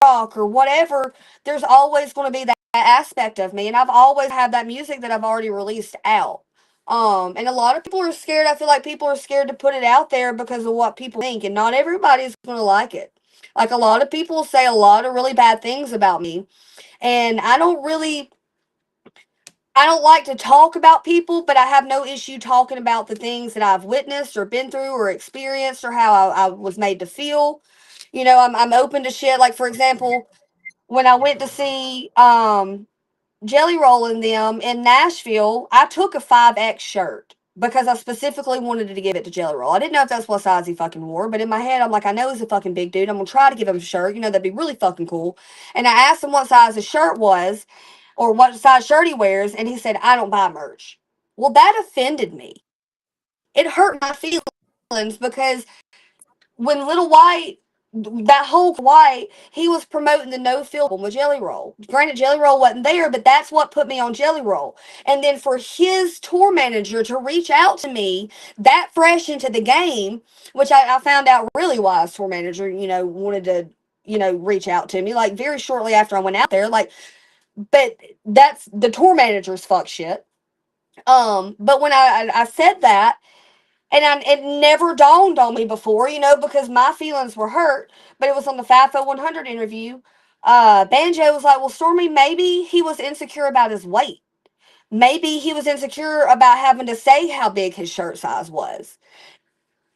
rock or whatever, there's always going to be that aspect of me. And I've always had that music that I've already released out. And a lot of people are scared. I feel like people are scared to put it out there because of what people think, and not everybody's going to like it. Like, a lot of people say a lot of really bad things about me, and I don't like to talk about people, but I have no issue talking about the things that I've witnessed or been through or experienced, or how I was made to feel. I'm open to shit. Like, for example, when I went to see Jelly Roll and them in Nashville, I took a 5X shirt because I specifically wanted to give it to Jelly Roll. I didn't know if that's what size he fucking wore, but in my head, I'm like, I know he's a fucking big dude. I'm gonna try to give him a shirt. That'd be really fucking cool. And I asked him what size his shirt was, or what size shirt he wears, and he said, I don't buy merch. Well, that offended me. It hurt my feelings because when Little White, that whole White, he was promoting the no film with Jelly Roll. Granted, Jelly Roll wasn't there, but that's what put me on Jelly Roll. And then for his tour manager to reach out to me that fresh into the game, which I found out really why his tour manager, wanted to, reach out to me, like, very shortly after I went out there. Like, but that's the tour manager's fuck shit. But when I said that, and it never dawned on me before, because my feelings were hurt. But it was on the FAFO 100 interview. Banjo was like, well, Stormy, maybe he was insecure about his weight. Maybe he was insecure about having to say how big his shirt size was.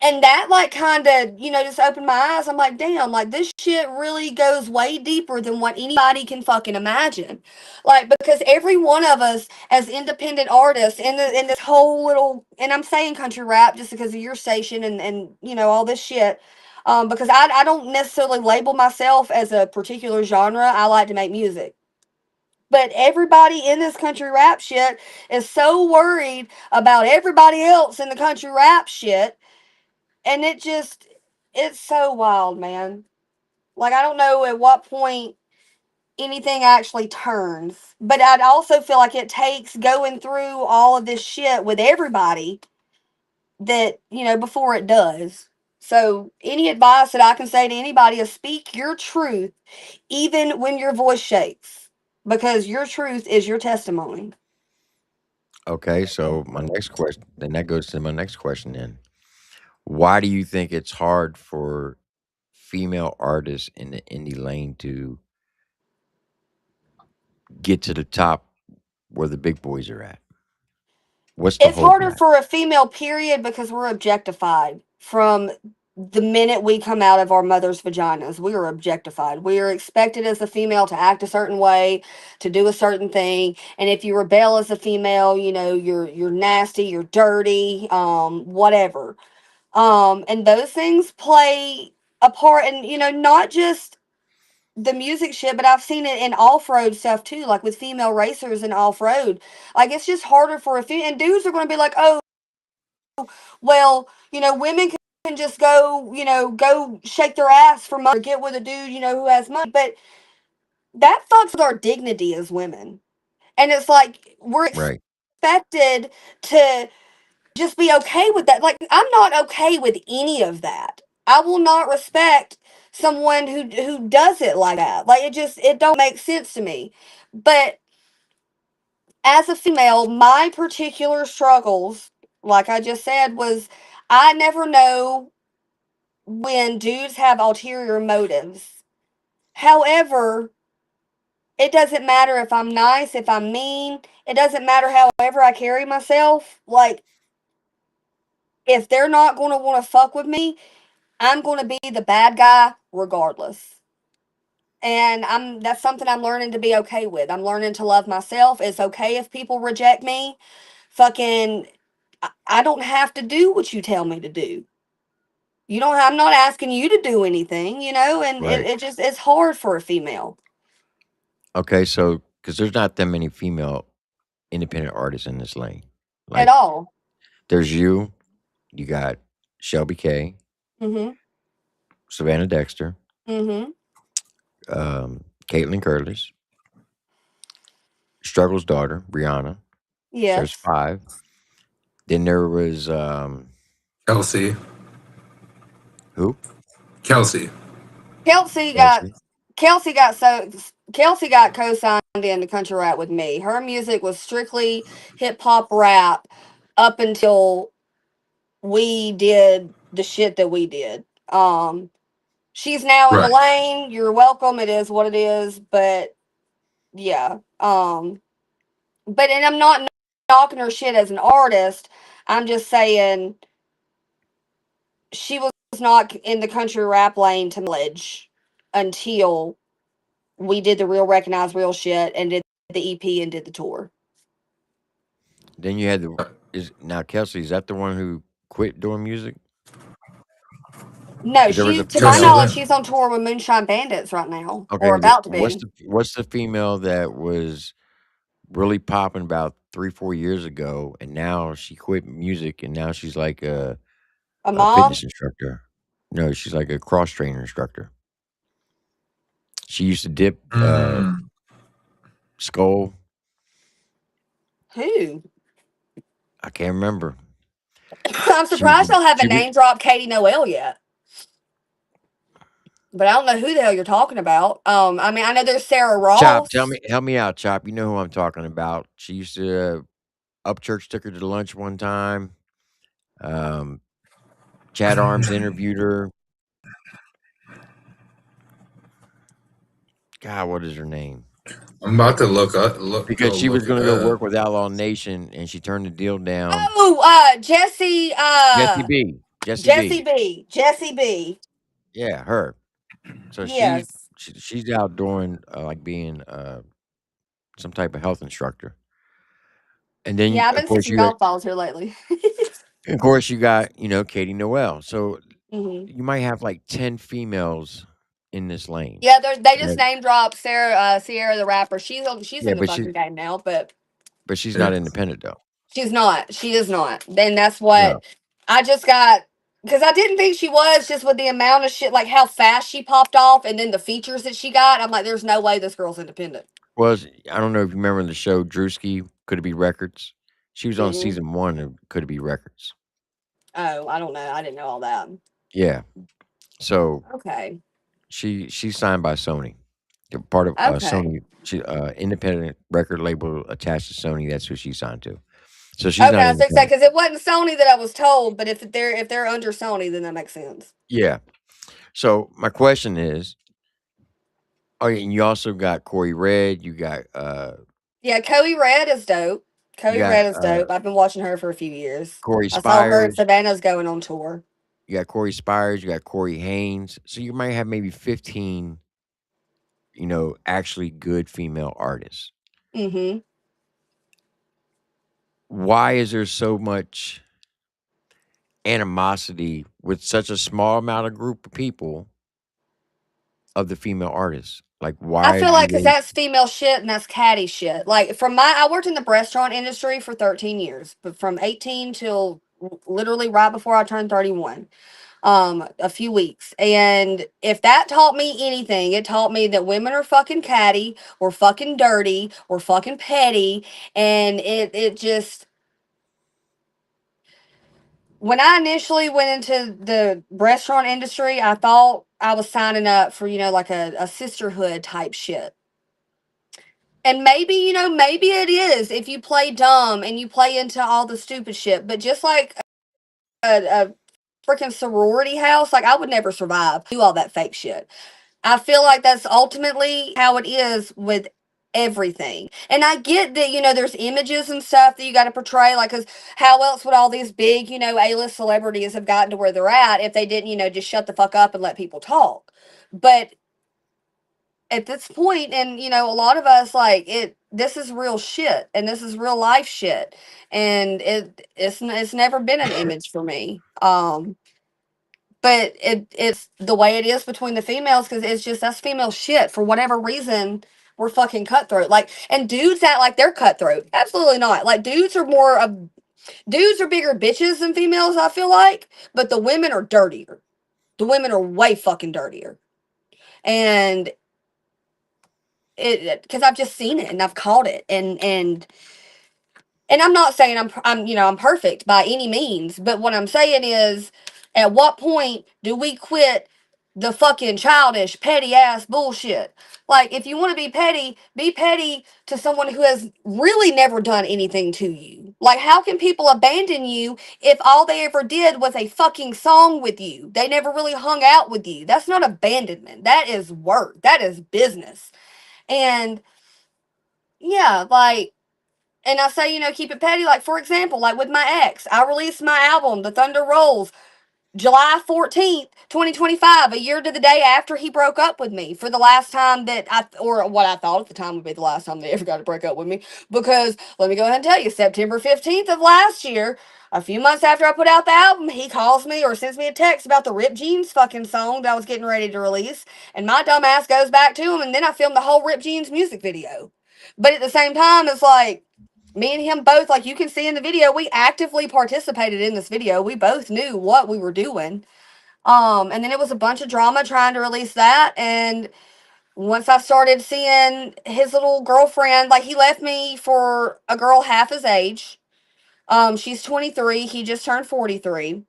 And that, like, kind of, just opened my eyes. I'm like, damn, like, this shit really goes way deeper than what anybody can fucking imagine. Like, because every one of us as independent artists in this whole little, and I'm saying country rap just because of your station and all this shit. Because I don't necessarily label myself as a particular genre. I like to make music. But everybody in this country rap shit is so worried about everybody else in the country rap shit, and it's so wild, man. Like, I don't know at what point anything actually turns. But I'd also feel like it takes going through all of this shit with everybody that, before it does. So any advice that I can say to anybody is speak your truth, even when your voice shakes, because your truth is your testimony. Okay, so my next question, then that goes to my next question then. Why do you think it's hard for female artists in the indie lane to get to the top where the big boys are at? What's the It's harder holdback? for a female, period, because we're objectified from the minute we come out of our mother's vaginas. We are objectified. We are expected as a female to act a certain way, to do a certain thing, and if you rebel as a female, you know you're nasty, you're dirty, whatever. And those things play a part, and not just the music shit, but I've seen it in off road stuff too, like with female racers in off road. Like it's just harder for a female, and dudes are going to be like, oh, well, women can just go, go shake their ass for money or get with a dude, who has money. But that fucks with our dignity as women. And it's like we're Right. expected to just be okay with that. Like I'm not okay with any of that. I will not respect someone who does it like that. Like it don't make sense to me. But as a female, my particular struggles, like I just said, was I never know when dudes have ulterior motives. However, it doesn't matter if I'm nice, if I'm mean. It doesn't matter however I carry myself. Like, if they're not going to want to fuck with me, I'm going to be the bad guy regardless. And that's something I'm learning to be okay with. I'm learning to love myself. It's okay if people reject me. Fucking, I don't have to do what you tell me to do. I'm not asking you to do anything, and Right. it's hard for a female Okay. So, because there's not that many female independent artists in this lane. at Like, all. there's you. You got Shelby K, Mm-hmm. Savannah Dexter, Mm-hmm. Caitlin Curtis, Struggle's daughter, Brianna. So there's Yes. 5. Then there was Kelsey. who? Kelsey. Kelsey got Kelsey. Kelsey got co-signed into country rap with me. Her music was strictly hip hop rap up until we did the shit that we did. She's now in the Right. lane. You're welcome. It is what it is. But yeah. And I'm not knocking her shit as an artist. I'm just saying she was not in the country rap lane to knowledge until we did the real recognize real shit and did the EP and did the tour. Then you had now Kelsey. Is that the one who quit doing music? No, Because there was she's a to my Kelsey female. knowledge, Lynn. she's on tour with Moonshine Bandits right now, or Okay, about to what's be. the female that was really popping about 3-4 years ago, and now she quit music, and now she's like A a mom? fitness instructor. No, she's like a cross trainer instructor. She used to dip Mm. skull. Who? I can't remember. I'm She was surprised y'all she haven't was name dropped Katie Noel yet. But I don't know who the hell you're talking about. I mean, I know there's Sarah Chop. Ross. Help me out, Chop. You know who I'm talking about. She used to Up Church took her to lunch one time. Um, Chad Arms interviewed her. God, what is her name? I'm about to Because go she was look it gonna go up. work with Outlaw Nation, and she turned the deal down. Oh, Jessie B. Jessie Jessie B. B. Jessie B. Yeah, her. So Yes. she's out doing like being some type of health instructor. And then Yeah, I've been seeing some golf balls here lately. of course you got Katie Noel. So Hmm. you might have like 10 females in this lane. Yeah, they just That- name dropped Sierra the rapper. She's yeah, in the fucking game now, but but she's not Yeah. independent though. she's not. She is not. Then that's what No. I just got, because I didn't think she was, just with the amount of shit, like how fast she popped off, and then the features that she got. I'm like, there's no way this girl's independent. I don't know if you remember the show Drewski, Could It Be Records? She was on Mm-mm. season 1 of Could It Be Records. Oh, I don't know. I didn't know all that. Yeah. So Okay. she's signed by Sony. They're part of Okay. Sony. She independent record label attached to Sony. That's who she's signed to. So she's Okay, not I was excited independent. because it wasn't Sony that I was told, but if they're under Sony, then that makes sense. Yeah. So my question is, oh, yeah, and you also got Corey Red. You got Yeah, Cody Red is dope. You Cody got Red is dope. I've been watching her for a few years. Corey I saw her at Spires. Savannah's going on tour. You got Corey Spires. You got Corey Haynes. So you might have maybe 15, actually good female artists. Mm-hmm. Why is there so much animosity with such a small amount of group of people of the female artists? Like, I why feel do like because they? that's female shit and that's catty shit. Like I worked in the restaurant industry for 13 years, but from 18 till literally right before I turned 31. A few weeks. And if that taught me anything, it taught me that women are fucking catty, or fucking dirty, or fucking petty. And it just, when I initially went into the restaurant industry, I thought I was signing up for, like a sisterhood type shit. And maybe, maybe it is if you play dumb and you play into all the stupid shit. But just like a freaking sorority house, like I would never survive, do all that fake shit. I feel like that's ultimately how it is with everything. And I get that, there's images and stuff that you got to portray. Like, because how else would all these big, A-list celebrities have gotten to where they're at if they didn't, just shut the fuck up and let people talk? But at this point, and, a lot of us, like, this is real shit and this is real life shit. And it's never been an image for me. But it's the way it is between the females because it's just us female shit for whatever reason. We're fucking cutthroat. Like, and dudes act like they're cutthroat. Absolutely not. Like, dudes are bigger bitches than females, I feel like, but the women are dirtier. The women are way fucking dirtier. And because I've just seen it and I've caught it. And I'm not saying I'm perfect by any means, but what I'm saying is, at what point do we quit the fucking childish, petty ass bullshit? Like, if you want to be petty to someone who has really never done anything to you. Like, how can people abandon you if all they ever did was a fucking song with you? They never really hung out with you. That's not abandonment. That is work. That is business. And yeah, like, and I say, keep it petty. Like, for example, like with my ex, I released my album, The Thunder Rolls, July 14th, 2025, a year to the day after he broke up with me for the last time or what I thought at the time would be the last time they ever got to break up with me. Because let me go ahead and tell you, September 15th of last year, a few months after I put out the album, he calls me or sends me a text about the Rip Jeans fucking song that I was getting ready to release. And my dumb ass goes back to him, and then I filmed the whole Rip Jeans music video. But at the same time, it's like, me and him both, like you can see in the video, we actively participated in this video. We both knew what we were doing. And then it was a bunch of drama trying to release that. And once I started seeing his little girlfriend, like he left me for a girl half his age. She's 23. He just turned 43.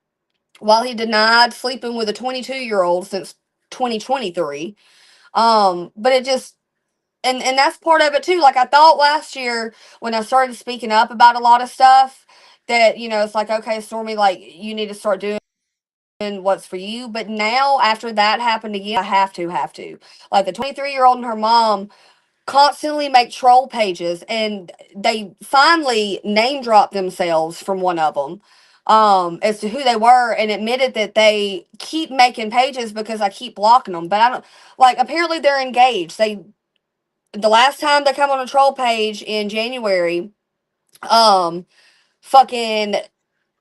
While he denied sleeping with a 22-year-old since 2023. But it just, and that's part of it too. Like, I thought last year when I started speaking up about a lot of stuff that, it's like, okay, Stormie, like, you need to start doing what's for you. But now after that happened again, I have to. Like, the 23-year-old and her mom constantly make troll pages, and they finally name dropped themselves from one of them as to who they were, and admitted that they keep making pages because I keep blocking them. But I don't, like, apparently they're engaged. The last time they come on a troll page in January, fucking,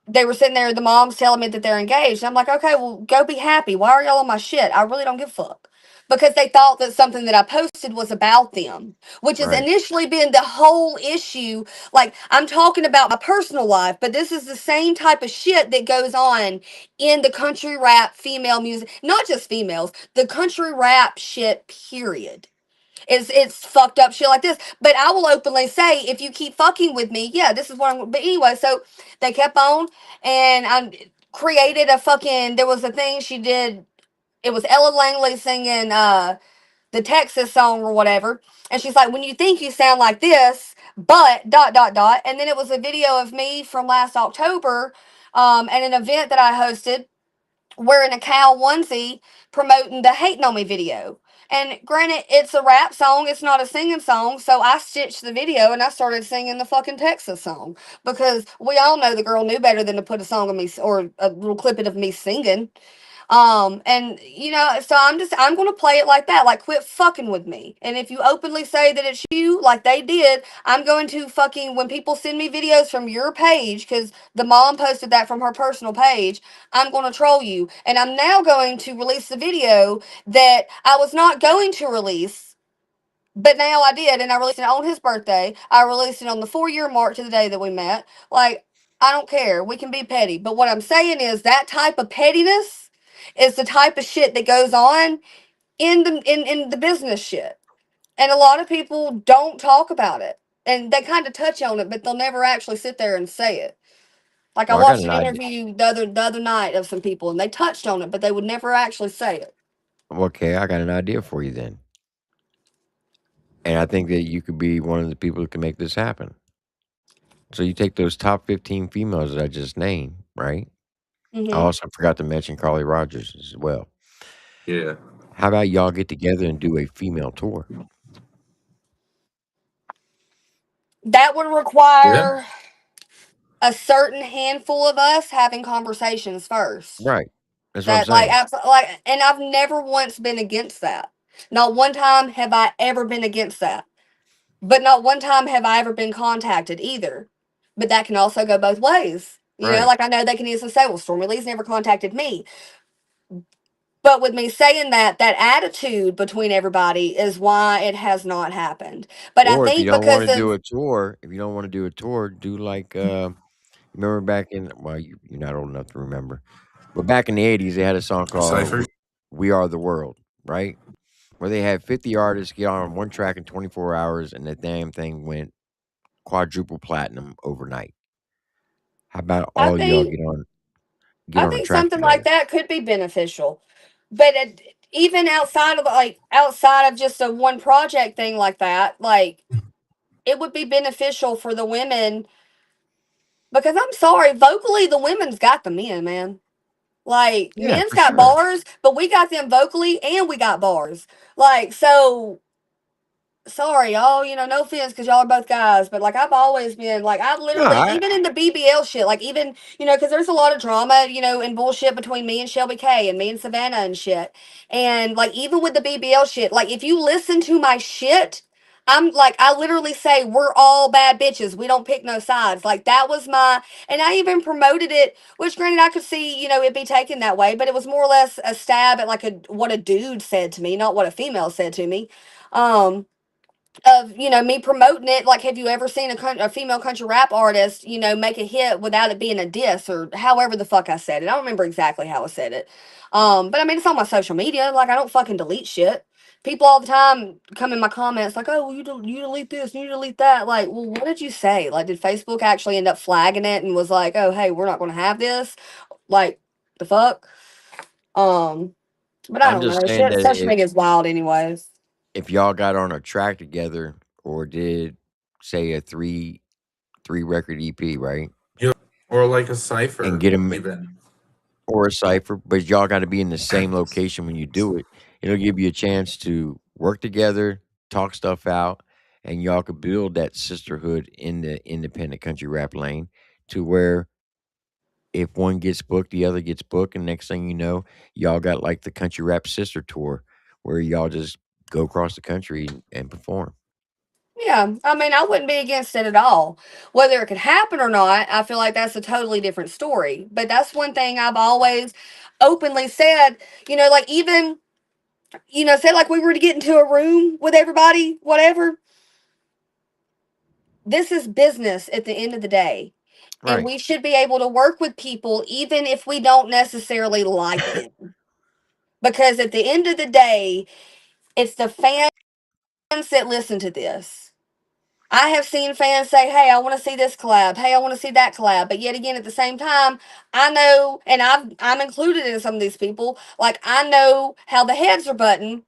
they were sitting there, the mom's telling me that they're engaged. I'm like, okay, well, go be happy. Why are y'all on my shit? I really don't give a fuck. Because they thought that something that I posted was about them, which has Right. initially been the whole issue. Like, I'm talking about my personal life, but this is the same type of shit that goes on in the country rap female music, not just females, the country rap shit, period. It's fucked up shit like this. But I will openly say, if you keep fucking with me, yeah, this is what I'm. But anyway, so they kept on, and I created a fucking. There was a thing she did. It was Ella Langley singing the Texas song or whatever, and she's like, "When you think you sound like this, but dot dot dot," and then it was a video of me from last October, at an event that I hosted wearing a cow onesie promoting the Hating on Me video. And granted, it's a rap song, it's not a singing song. So I stitched the video and I started singing the fucking Texas song because we all know the girl knew better than to put a song of me or a little clipping of me singing. And you know, so I'm gonna play it like that, like quit fucking with me. And if you openly say that it's you, like they did, I'm going to fucking when people send me videos from your page, because the mom posted that from her personal page, I'm gonna troll you. And I'm now going to release the video that I was not going to release. But now I did, and I released it on his birthday. I released it on the 4 year mark to the day that we met. Like, I don't care. We can be petty. But what I'm saying is that type of pettiness is the type of shit that goes on in the business shit. And a lot of people don't talk about it. And they kind of touch on it, but they'll never actually sit there and say it. Like I Well, I got watched an an idea. interview the other night of some people and they touched on it, but they would never actually say it. Okay, I got an idea for you then. And I think that you could be one of the people who can make this happen. So you take those top 15 females that I just named, right? I Hmm. also forgot to mention Carly Rogers as well. Yeah. How about y'all get together and do a female tour? That would Yeah. require a certain handful of us having conversations first. Right. That's what I'm That like saying. absolutely like, and I've never once been against that. Not one time have I ever been against that. But not one time have I ever been contacted either. But that can also go both ways. You know, Right. like I know they can easily say, well, Stormy Lee's never contacted me. But with me saying that, that attitude between everybody is why it has not happened. But I Or if you think don't want because to do of, a tour, if you don't want to do a tour, do like remember back in well, you're not old enough to remember. But back in the 80s they had a song called Cypher. We Are the World, right? Where they had 50 artists get on one track in 24 hours and the damn thing went quadruple platinum overnight. How about I all y'all think, get I on a think track something like together? that could be beneficial. But even outside of like, outside of just a one project thing like that, like it would be beneficial for the women because I'm sorry, vocally, the women's got the men, man. Like, Yeah, men's for got sure. bars, but we got them vocally and we got bars. Like, so sorry, y'all, you know, no offense because y'all are both guys, but like I've always been like I No, literally even in the BBL shit, like even you know, because there's a lot of drama, you know, and bullshit between me and Shelby K and me and Savannah and shit. And like even with the BBL shit, like if you listen to my shit, I'm like I literally say we're all bad bitches. We don't pick no sides. Like that was my and I even promoted it, which granted I could see, you know, it be taken that way, but it was more or less a stab at like a what a dude said to me, not what a female said to me. Um of you know me promoting it like have you ever seen a female country rap artist you know make a hit without it being a diss or however the fuck I said it. I don't remember exactly how I said it. But I mean it's on my social media. Like I don't fucking delete shit. People all the time come in my comments like, oh well, you delete this, you delete that. Like, well, what did you say? Like, did Facebook actually end up flagging it and was like, oh hey, we're not going to have this? Like, the fuck. um but I I'm don't just know, saying shit, that social media is wild anyways. if y'all got on a track together or did say a three record EP, right? Yeah. Or like a And cipher, get them even. or a cipher, but y'all got to be in the same location when you do it. It'll give you a chance to work together, talk stuff out, and y'all could build that sisterhood in the independent country rap lane to where if one gets booked, the other gets booked, and next thing you know, y'all got like the country rap sister tour where y'all just go across the country and perform. Yeah, I mean, I wouldn't be against it at all. Whether it could happen or not, I feel like that's a totally different story. But that's one thing I've always openly said, you know, like even, you know, say like we were to get into a room with everybody, whatever. This is business at the end of the day. And Right. we should be able to work with people even if we don't necessarily like them. Because at the end of the day, it's the fans that listen to this. I have seen fans say, "Hey, I want to see this collab. Hey, I want to see that collab." But yet again, at the same time, I know, and I'm included in some of these people. Like I know how the heads are button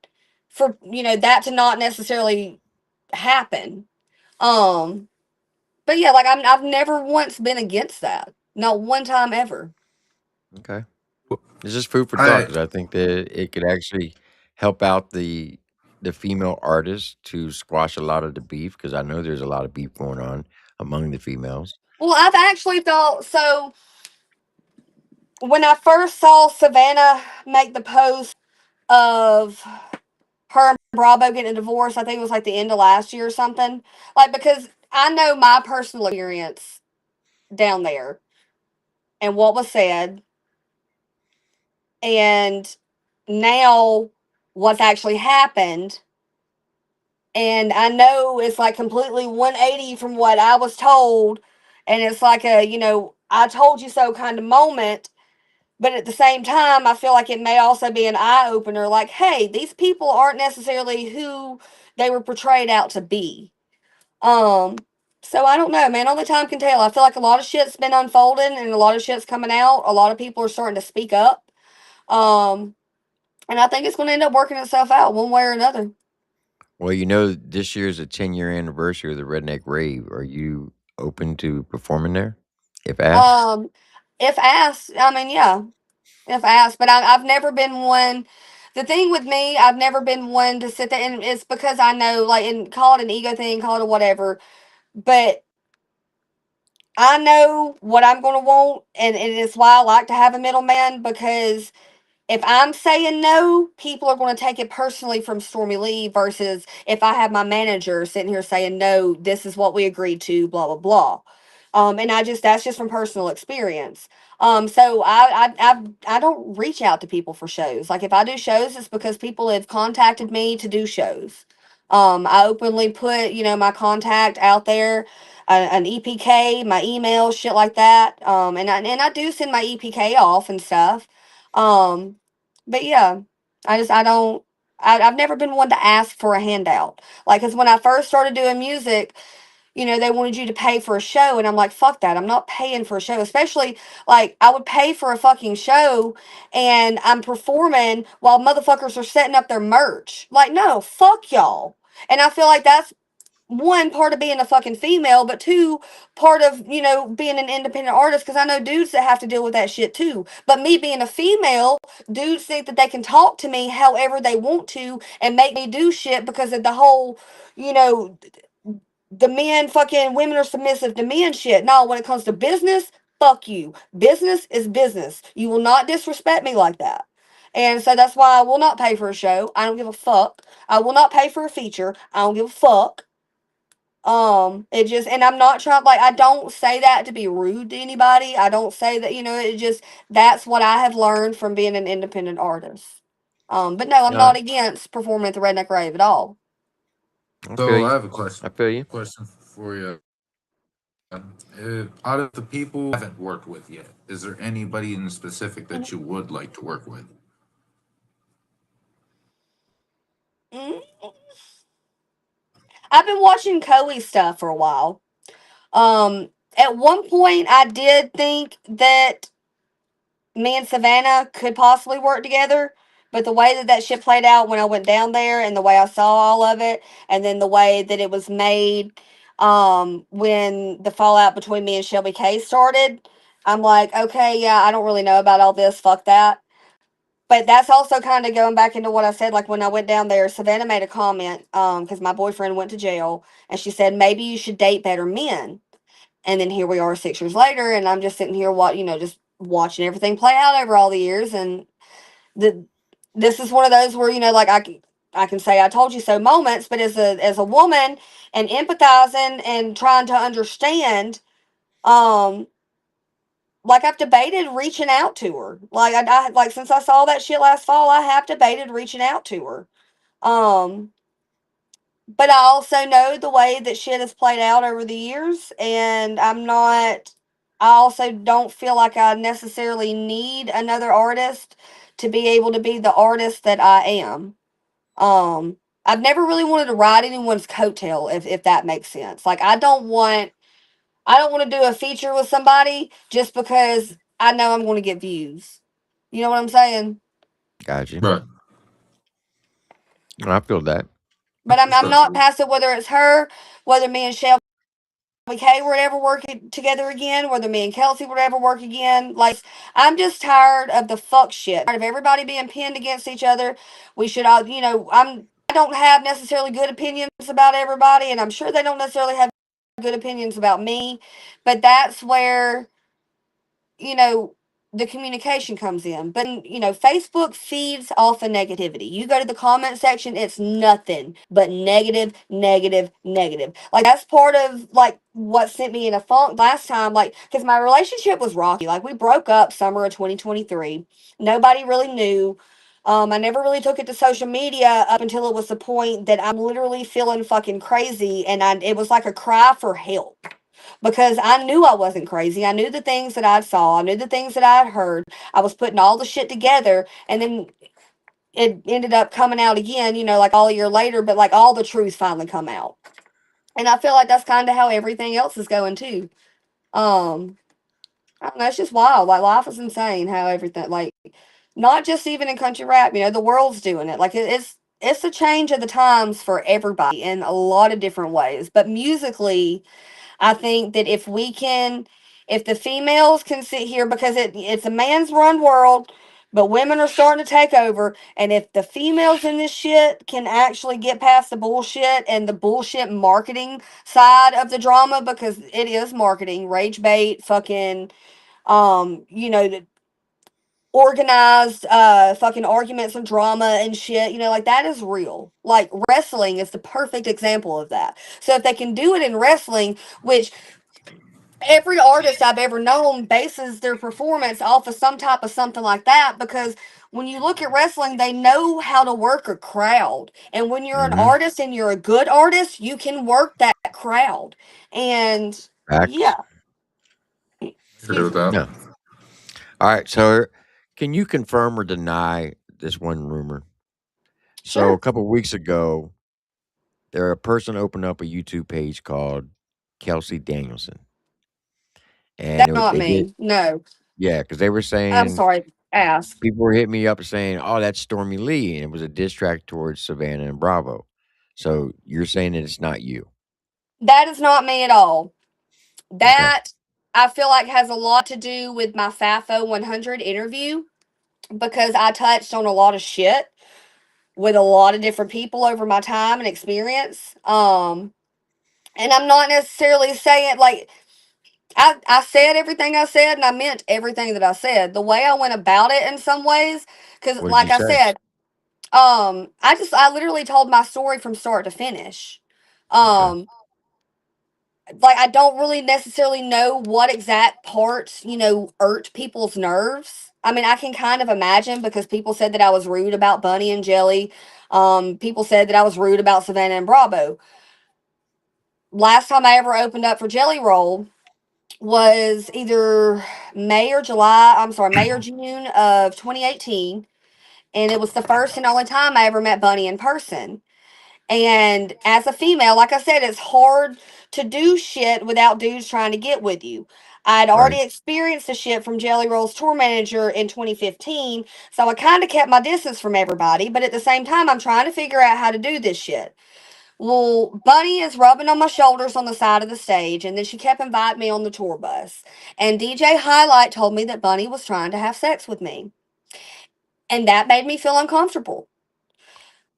for you know that to not necessarily happen. Um, but yeah, like I've never once been against that. Not one time ever. Okay. It's just food for thought I because I think that it could actually help out the female artists to squash a lot of the beef because I know there's a lot of beef going on among the females. Well, I've actually thought so. When I first saw Savannah make the post of her and Bravo getting a divorce, I think it was like the end of last year or something. Like, because I know my personal experience down there and what was said, and now what's actually happened. And I know it's like completely 180 from what I was told. And it's like a, I told you so kind of moment. But at the same time, I feel like it may also be an eye opener like, hey, these people aren't necessarily who they were portrayed out to be. Um, so I don't know, man. Only time can tell. I feel like a lot of shit's been unfolding and a lot of shit's coming out. A lot of people are starting to speak up. Um, and I think it's going to end up working itself out one way or another. Well, this year's a 10-year anniversary of the Redneck Rave. Are you open to performing there if asked? Um, if asked, I mean, yeah, if asked, but I've never been one. The thing with me, I've never been one to sit there, and it's because I know, like, and call it an ego thing, call it a whatever, but I know what I'm going to want, and it's why I like to have a middleman because if I'm saying no, people are going to take it personally from Stormie Leigh versus if I have my manager sitting here saying no, this is what we agreed to, blah blah blah. And that's just from personal experience. So I don't reach out to people for shows. Like if I do shows, it's because people have contacted me to do shows. I openly put my contact out there, an EPK, my email, shit like that. And I do send my EPK off and stuff. But yeah, I don't. I've never been one to ask for a handout. Like, cause when I first started doing music, they wanted you to pay for a show, and I'm like, fuck that. I'm not paying for a show. Especially like I would pay for a fucking show, and I'm performing while motherfuckers are setting up their merch. Like, no, fuck y'all. And I feel like that's one part of being a fucking female, but two part of being an independent artist. Because I know dudes that have to deal with that shit too. But me being a female, dudes think that they can talk to me however they want to and make me do shit because of the whole, you know, the men fucking women are submissive to men shit. No, when it comes to business, fuck you. Business is business. You will not disrespect me like that. And so that's why I will not pay for a show. I don't give a fuck. I will not pay for a feature. I don't give a fuck. It just, and I'm not trying, like, I don't say that to be rude to anybody. I don't say that, it just, that's what I have learned from being an independent artist. But no, I'm No, not against performing at the Redneck Rave at all. I feel so I you. have a question I feel you. for you. Out of the people you haven't worked with yet, is there anybody in specific that you would like to work with? Mm, I've been watching Coey's stuff for a while. At one point, I did think that me and Savannah could possibly work together. But the way that shit played out when I went down there and the way I saw all of it, and then the way that it was made when the fallout between me and Shelby K started, I'm like, okay, yeah, I don't really know about all this. Fuck that. But that's also kind of going back into what I said. Like when I went down there, Savannah made a comment because my boyfriend went to jail, and she said maybe you should date better men. And then here we are 6 years later, and I'm just sitting here, just watching everything play out over all the years. And the this is one of those where like I can say I told you so moments, but as a woman and empathizing and trying to understand, um, like I've debated reaching out to her. Like I like since I saw that shit last fall, I have debated reaching out to her. Um, but I also know the way that shit has played out over the years, and I also don't feel like I necessarily need another artist to be able to be the artist that I am. I've never really wanted to ride anyone's coattail, if that makes sense. Like I don't want to do a feature with somebody just because I know I'm going to get views. You know what I'm saying? Got you. Right. I feel that. But I'm not Respectable. passive whether it's her, whether me and Shelby Kay would ever work together again, whether me and Kelsey would ever work again. Like, I'm just tired of the fuck shit. Tired of everybody being pinned against each other. We should all, I don't have necessarily good opinions about everybody, and I'm sure they don't necessarily have good opinions about me. But that's where, you know, the communication comes in. But, Facebook feeds off of negativity. You go to the comment section, it's nothing but negative, negative, negative. Like, that's part of, like, what sent me in a funk last time. Like, because my relationship was rocky. Like, we broke up summer of 2023. Nobody really knew. I never really took it to social media up until it was the point that I'm literally feeling fucking crazy. And it was like a cry for help because I knew I wasn't crazy. I knew the things that I saw. I knew the things that I'd heard. I was putting all the shit together, and then it ended up coming out again, like all a year later, but like all the truth finally come out. And I feel like that's kind of how everything else is going too. Um, I don't know, it's just wild. Like, life is insane how everything, like, not just even in country rap, the world's doing it. Like, it's a change of the times for everybody in a lot of different ways. But musically, I think that if the females can sit here, because it's a man's run world, but women are starting to take over. And if the females in this shit can actually get past the bullshit and the bullshit marketing side of the drama, because it is marketing, rage bait, fucking, the organized fucking arguments and drama and shit, like, that is real. Like, wrestling is the perfect example of that. So if they can do it in wrestling, which every artist I've ever known bases their performance off of some type of something like that, because when you look at wrestling, they know how to work a crowd. And when you're an Mm-hmm. artist and you're a good artist, you can work that crowd. And Facts. yeah, Agree excuse with me. that. No. All right. So, can you confirm or deny this one rumor? So, a Sure. couple weeks ago, a person opened up a YouTube page called Kelsey Danielson, and That's not they did, me. No. yeah, because they were I'm saying sorry. Ask. people were hitting me up saying, "Oh, that's Stormy Lee," and it was a diss track towards Savannah and Bravo. So you're saying that it's not you? That is not me at all. Okay. That, I feel like, has a lot to do with my FAFO 100 interview, because I touched on a lot of shit with a lot of different people over my time and experience. And I'm not necessarily saying, like, I said everything I said, and I meant everything that I said. The way I went about it in some ways, because What did you like I say? said, I literally told my story from start to finish. Okay. Um, like, I don't really necessarily know what exact parts, irked people's nerves. I mean, I can kind of imagine, because people said that I was rude about Bunny and Jelly. People said that I was rude about Savannah and Bravo. Last time I ever opened up for Jelly Roll was either May or July, I'm sorry, May or June of 2018. And it was the first and only time I ever met Bunny in person. And as a female, like I said, it's hard to do shit without dudes trying to get with you. I'd Right. already experienced the shit from Jelly Roll's tour manager in 2015, so I kind of kept my distance from everybody, but at the same time, I'm trying to figure out how to do this shit. Well, Bunny is rubbing on my shoulders on the side of the stage, and then she kept inviting me on the tour bus. And DJ Highlight told me that Bunny was trying to have sex with me, and that made me feel uncomfortable.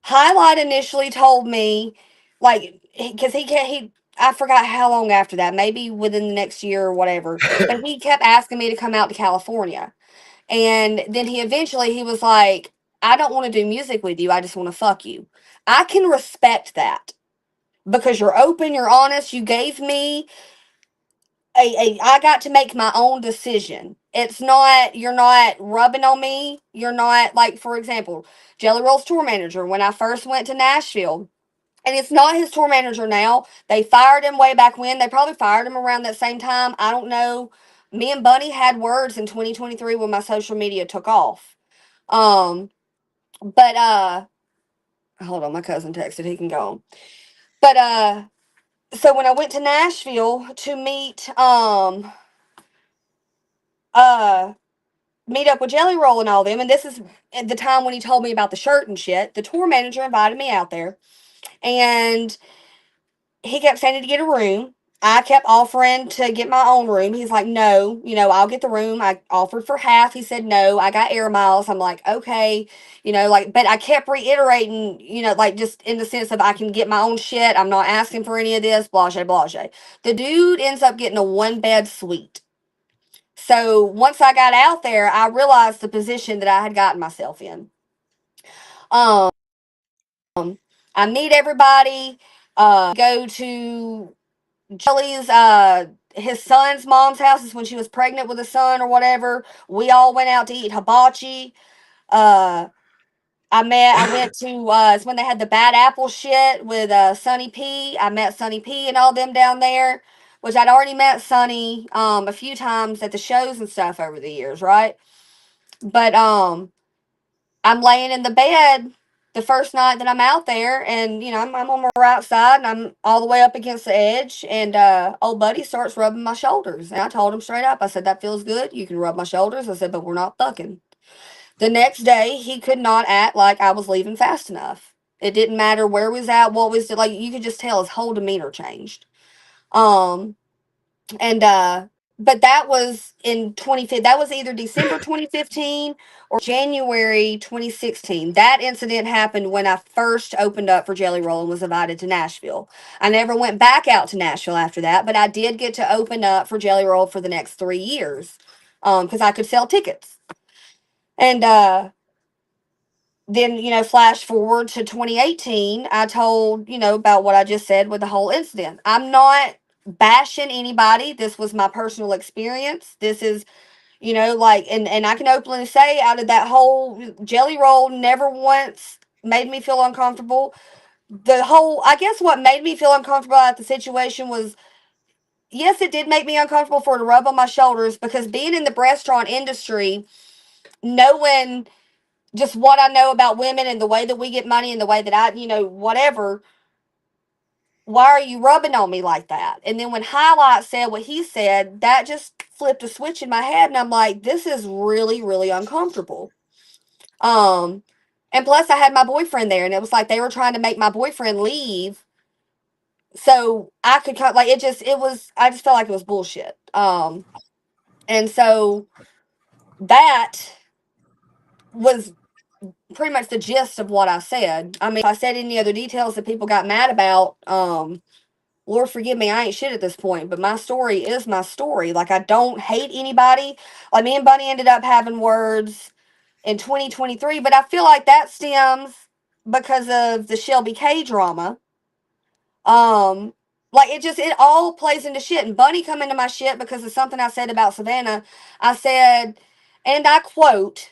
Highlight initially told me, like, because I forgot how long after that, maybe within the next year or whatever, but he kept asking me to come out to California. And then he was like, I don't want to do music with you. I just want to fuck you. I can respect that, because you're open, you're honest. You gave me I got to make my own decision. You're not rubbing on me. You're not, like, for example, Jelly Roll's tour manager, when I first went to Nashville, and it's not his tour manager now. They fired him way back when. They probably fired him around that same time. I don't know. Me and Bunny had words in 2023 when my social media took off. Um, but hold on, my cousin texted. He can go on. But so when I went to Nashville to uh meet up with Jelly Roll and all them, and this is at the time when he told me about the shirt and shit. The tour manager invited me out there, and he kept saying to get a room. I kept offering to get my own room. He's like, no, I'll get the room. I offered for half. He said, no, I got air miles. I'm like, okay, like, but I kept reiterating, like just in the sense of I can get my own shit. I'm not asking for any of this, blase, blase. The dude ends up getting a 1 bed suite. So once I got out there, I realized the position that I had gotten myself in. Um, I meet everybody, go to Jelly's his son's mom's house is when she was pregnant with his son or whatever. We all went out to eat hibachi. Uh I went to it's when they had the bad apple shit with Sonny P. I met Sonny P and all them down there, which I'd already met Sonny a few times at the shows and stuff over the years, right? But I'm laying in the bed the first night that I'm out there, and I'm on my right side, and I'm all the way up against the edge, and old buddy starts rubbing my shoulders, and I told him straight up, I said, that feels good, you can rub my shoulders, I said, but we're not fucking. The next day, he could not act like I was leaving fast enough. It didn't matter where we was at, what was like, you could just tell his whole demeanor changed. Um, and but that was in 2015. That was either December 2015 or January 2016. That incident happened when I first opened up for Jelly Roll and was invited to Nashville. I never went back out to Nashville after that, but I did get to open up for Jelly Roll for the next 3 years because I could sell tickets. And then, flash forward to 2018, I told, about what I just said with the whole incident. I'm not bashing anybody. This was my personal experience. This is, like, and I can openly say out of that whole Jelly Roll never once made me feel uncomfortable. I guess what made me feel uncomfortable at the situation was, yes, it did make me uncomfortable for her to rub on my shoulders because being in the restaurant industry, knowing just what I know about women and the way that we get money and the way that I, whatever, why are you rubbing on me like that? And then when Highlight said what he said, that just flipped a switch in my head. And I'm like, this is really, really uncomfortable. Um, and plus I had my boyfriend there and it was like they were trying to make my boyfriend leave. So I could cut like I just felt like it was bullshit. And so that was pretty much the gist of what I said. I mean, if I said any other details that people got mad about, Lord forgive me, I ain't shit at this point, but my story is my story. Like, I don't hate anybody. Like, me and Bunny ended up having words in 2023, but I feel like that stems because of the Shelby K drama. Um, like, it all plays into shit. And Bunny come into my shit because of something I said about Savannah. I said, and I quote,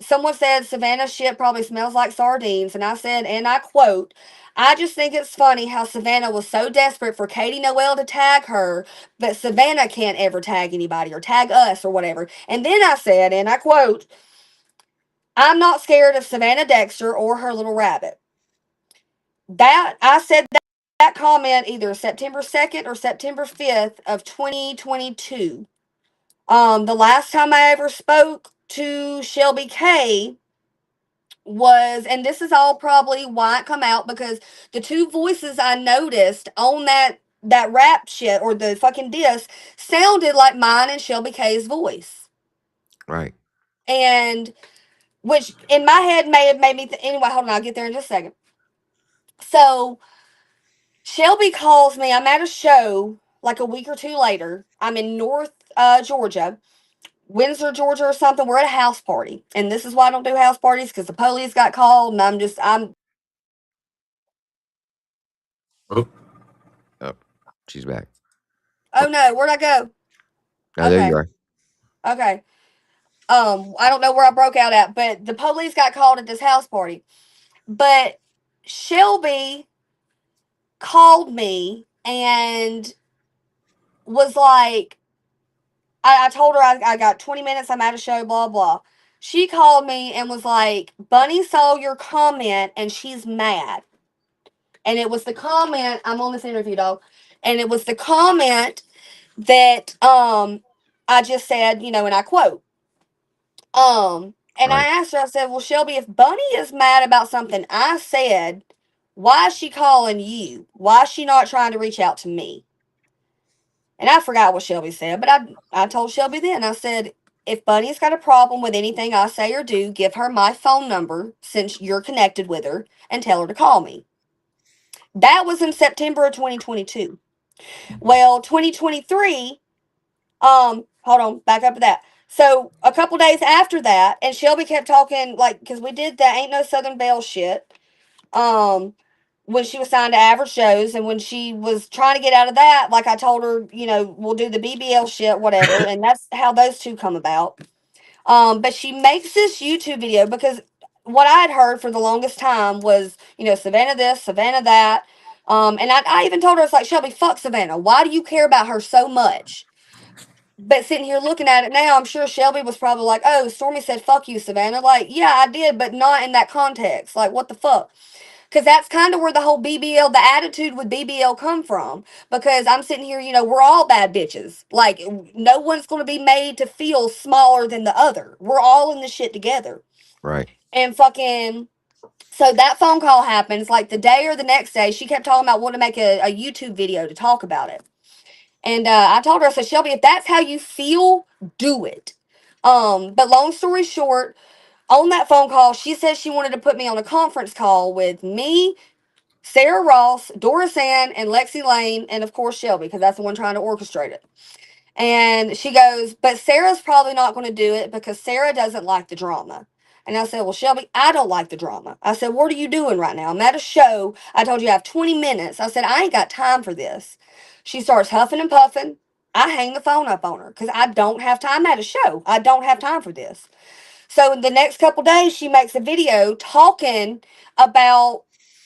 someone said Savannah's shit probably smells like sardines, and I said, and I quote, I just think it's funny how Savannah was so desperate for Katie Noel to tag her, but Savannah can't ever tag anybody or tag us or whatever. And then I said, and I quote, I'm not scared of Savannah Dexter or her little rabbit. That I said that comment either September 2nd or September 5th of 2022. The last time I ever spoke to Shelby K was, and this is all probably why it come out, because the two voices I noticed on that rap shit or the fucking diss sounded like mine and Shelby K's voice. Right. And which in my head may have made me anyway, hold on, I'll get there in just a second. So Shelby calls me. I'm at a show like a week or two later. I'm in North Georgia, Windsor, Georgia, or something. We're at a house party, and this is why I don't do house parties because the police got called, and I'm. Oh, Oh, she's back. Oh no, where'd I go? Now there you Okay, are. okay. I don't know where I broke out at, but the police got called at this house party. But Shelby called me and was like, I told her I got 20 minutes, I'm at a show, blah, blah. She called me and was like, Bunny saw your comment and she's mad. And it was the comment, I'm on this interview, dog. And it was the comment that I just said, and I quote. And I Right. asked her, I said, well, Shelby, if Bunny is mad about something I said, why is she calling you? Why is she not trying to reach out to me? And I forgot what Shelby said, but I told Shelby then, I said, if Bunny's got a problem with anything I say or do, give her my phone number since you're connected with her and tell her to call me. That was in September of 2022. Well, 2023, hold on, back up to that. So a couple days after that, and Shelby kept talking, like, because we did the Ain't No Southern Belle shit. Um, when she was signed to Average Joe's, and when she was trying to get out of that, like I told her, we'll do the BBL shit, whatever, and that's how those two come about. But she makes this YouTube video because what I had heard for the longest time was, Savannah this, Savannah that. And I even told her, it's like, Shelby, fuck Savannah. Why do you care about her so much? But sitting here looking at it now, I'm sure Shelby was probably like, oh, Stormie said, fuck you, Savannah. Like, yeah, I did, but not in that context. Like, what the fuck? Because that's kind of where the whole BBL, the attitude with BBL come from. Because I'm sitting here, we're all bad bitches. Like, no one's going to be made to feel smaller than the other. We're all in this shit together. Right. And fucking, so that phone call happens. Like, the day or the next day, she kept talking about wanting to make a YouTube video to talk about it. And I told her, I said, Shelby, if that's how you feel, do it. But long story short, on that phone call, she said she wanted to put me on a conference call with me, Sarah Ross, Doris Ann, and Lexi Lane, and of course Shelby, because that's the one trying to orchestrate it. And she goes, but Sarah's probably not going to do it because Sarah doesn't like the drama. And I said, well, Shelby, I don't like the drama. I said, what are you doing right now? I'm at a show. I told you I have 20 minutes. I said, I ain't got time for this. She starts huffing and puffing. I hang the phone up on her because I don't have time at a show. I don't have time for this. So the next couple days, she makes a video talking about,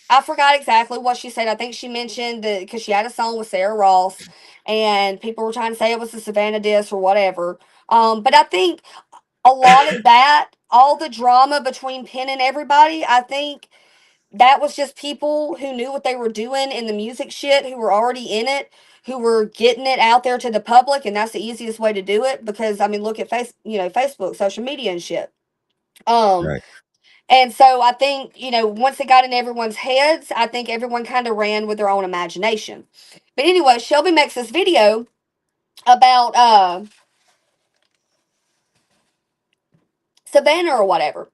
I forgot exactly what she said. I think she mentioned that because she had a song with Sarah Ross and people were trying to say it was the Savannah diss or whatever. But I think a lot of that, all the drama between Penn and everybody, I think that was just people who knew what they were doing in the music shit, who were already in it, who were getting it out there to the public, and that's the easiest way to do it because I mean, look at Facebook, social media and shit. Um, Right. and so I think, once it got in everyone's heads, I think everyone kind of ran with their own imagination. But anyway, Shelby makes this video about Savannah or whatever.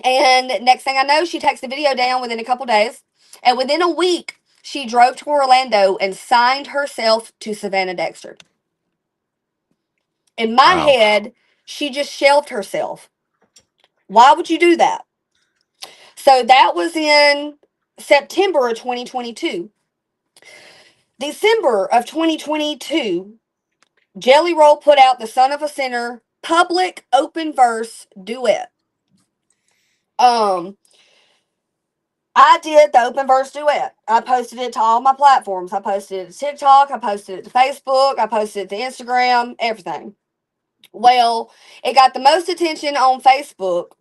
And next thing I know, she takes the video down within a couple days. And within a week, she drove to Orlando and signed herself to Savannah Dexter. In my Wow. head, she just shelved herself. Why would you do that? So that was in September of 2022. December of 2022, Jelly Roll put out the Son of a Sinner public open verse duet. I did the open verse duet. I posted it to all my platforms. I posted it to TikTok. I posted it to Facebook. I posted it to Instagram. Everything. Well, it got the most attention on Facebook.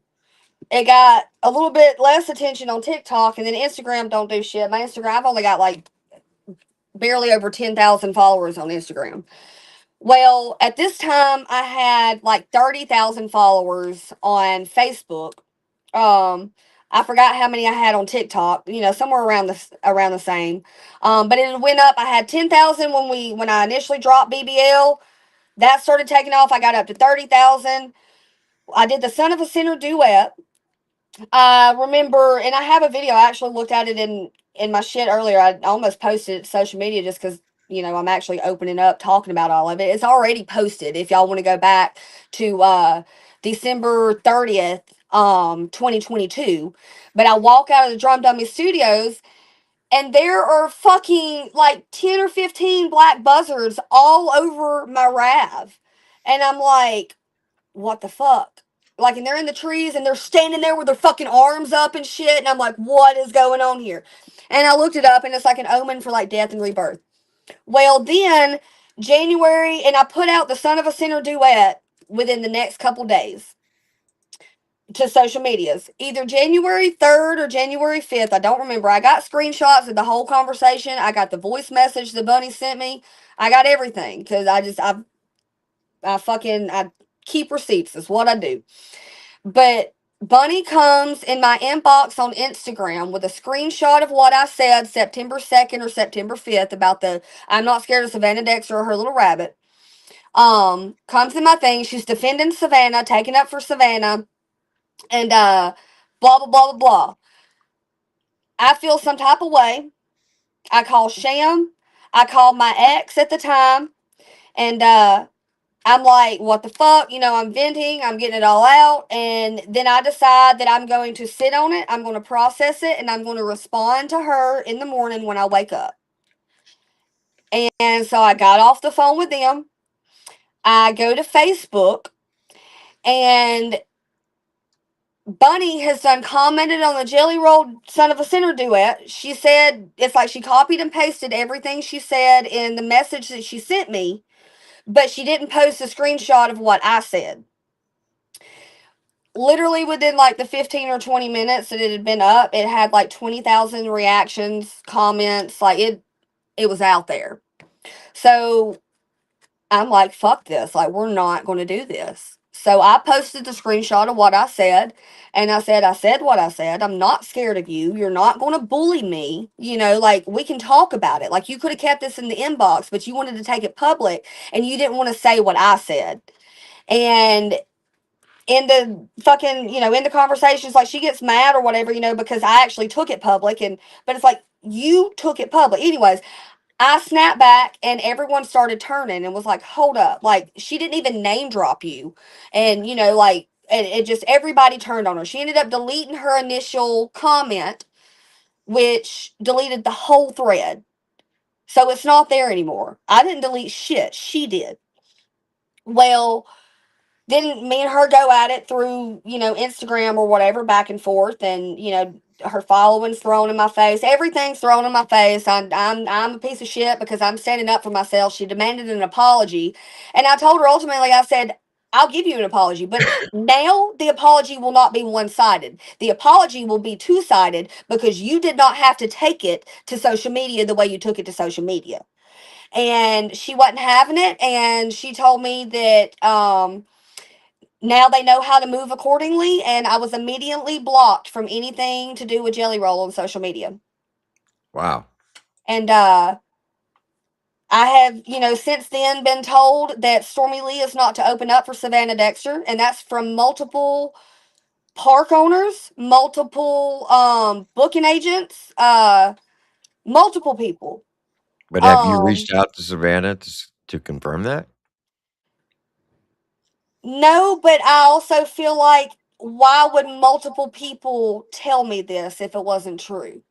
It got a little bit less attention on TikTok, and then Instagram don't do shit. My Instagram, I've only got like barely over 10,000 followers on Instagram. Well, at this time, I had like 30,000 followers on Facebook. I forgot how many I had on TikTok. Somewhere around the same. But it went up. I had 10,000 when I initially dropped BBL. That started taking off. I got up to 30,000. I did the Son of a Sinner duet. I remember, and I have a video. I actually looked at it in my shit earlier. I almost posted it to social media just because I'm actually opening up talking about all of it. It's already posted. If y'all want to go back to December 30th, 2022. But I walk out of the Drum Dummy Studios, and there are fucking like 10 or 15 black buzzards all over my Rav, and I'm like, what the fuck? Like, and they're in the trees and they're standing there with their fucking arms up and shit. And I'm like, what is going on here? And I looked it up and it's like an omen for like death and rebirth. Well, then January, and I put out the Son of a Sinner duet within the next couple days to social medias. Either January 3rd or January 5th. I don't remember. I got screenshots of the whole conversation. I got the voice message the bunny sent me. I got everything because I keep receipts. That's what I do. But Bunny comes in my inbox on Instagram with a screenshot of what I said September 2nd or September 5th about the I'm not scared of Savannah Dexter or her little rabbit. Comes in my thing. She's defending Savannah, taking up for Savannah, and blah blah blah blah blah. I feel some type of way. I call Sham. I called my ex at the time, and I'm like, what the fuck? You know, I'm venting, I'm getting it all out. And then I decide that I'm going to sit on it, I'm going to process it, and I'm going to respond to her in the morning when I wake up. And so I got off the phone with them. I go to Facebook, and Bunny has done commented on the Jelly Roll Son of a Sinner duet. She said it's like she copied and pasted everything she said in the message that she sent me, but she didn't post a screenshot of what I said. Literally within like the 15 or 20 minutes that it had been up, it had like 20,000 reactions, comments, like it was out there. So I'm like, fuck this. Like, we're not going to do this. So I posted the screenshot of what I said. And I said what I said. I'm not scared of you. You're not going to bully me. You know, like, we can talk about it. Like, you could have kept this in the inbox, but you wanted to take it public and you didn't want to say what I said. And in the fucking, you know, in the conversations, like, she gets mad or whatever, you know, because I actually took it public. But it's like, you took it public. Anyways, I snapped back and everyone started turning and was like, hold up. Like, she didn't even name drop you. And, you know, like, it just, everybody turned on her. She ended up deleting her initial comment, which deleted the whole thread. So it's not there anymore. I didn't delete shit. She did. Well, then me and her go at it through, you know, Instagram or whatever, back and forth, and, you know, her following's thrown in my face. Everything's thrown in my face. I'm a piece of shit because I'm standing up for myself. She demanded an apology, and I told her ultimately, I said, I'll give you an apology, but now the apology will not be one-sided. The apology will be two-sided because you did not have to take it to social media the way you took it to social media. And she wasn't having it, and she told me that now they know how to move accordingly, and I was immediately blocked from anything to do with Jelly Roll on social media. Wow. And I have, you know, since then been told that Stormie Leigh is not to open up for Savannah Dexter, and that's from multiple park owners, multiple booking agents, multiple people. But have you reached out to Savannah to confirm that? No, but I also feel like, why would multiple people tell me this if it wasn't true?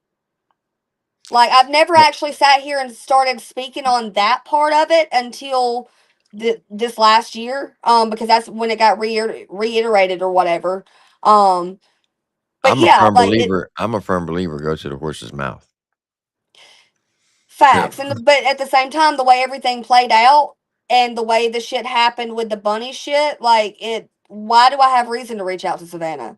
Like, I've never Well, actually sat here and started speaking on that part of it until this last year, because that's when it got reiterated or whatever. Um, but I'm a yeah, firm like, it believer. I'm a firm believer. Go to the horse's mouth. Yep. facts, and but at the same time, the way everything played out and the way the shit happened with the bunny shit, like, it. Why do I have reason to reach out to Savannah?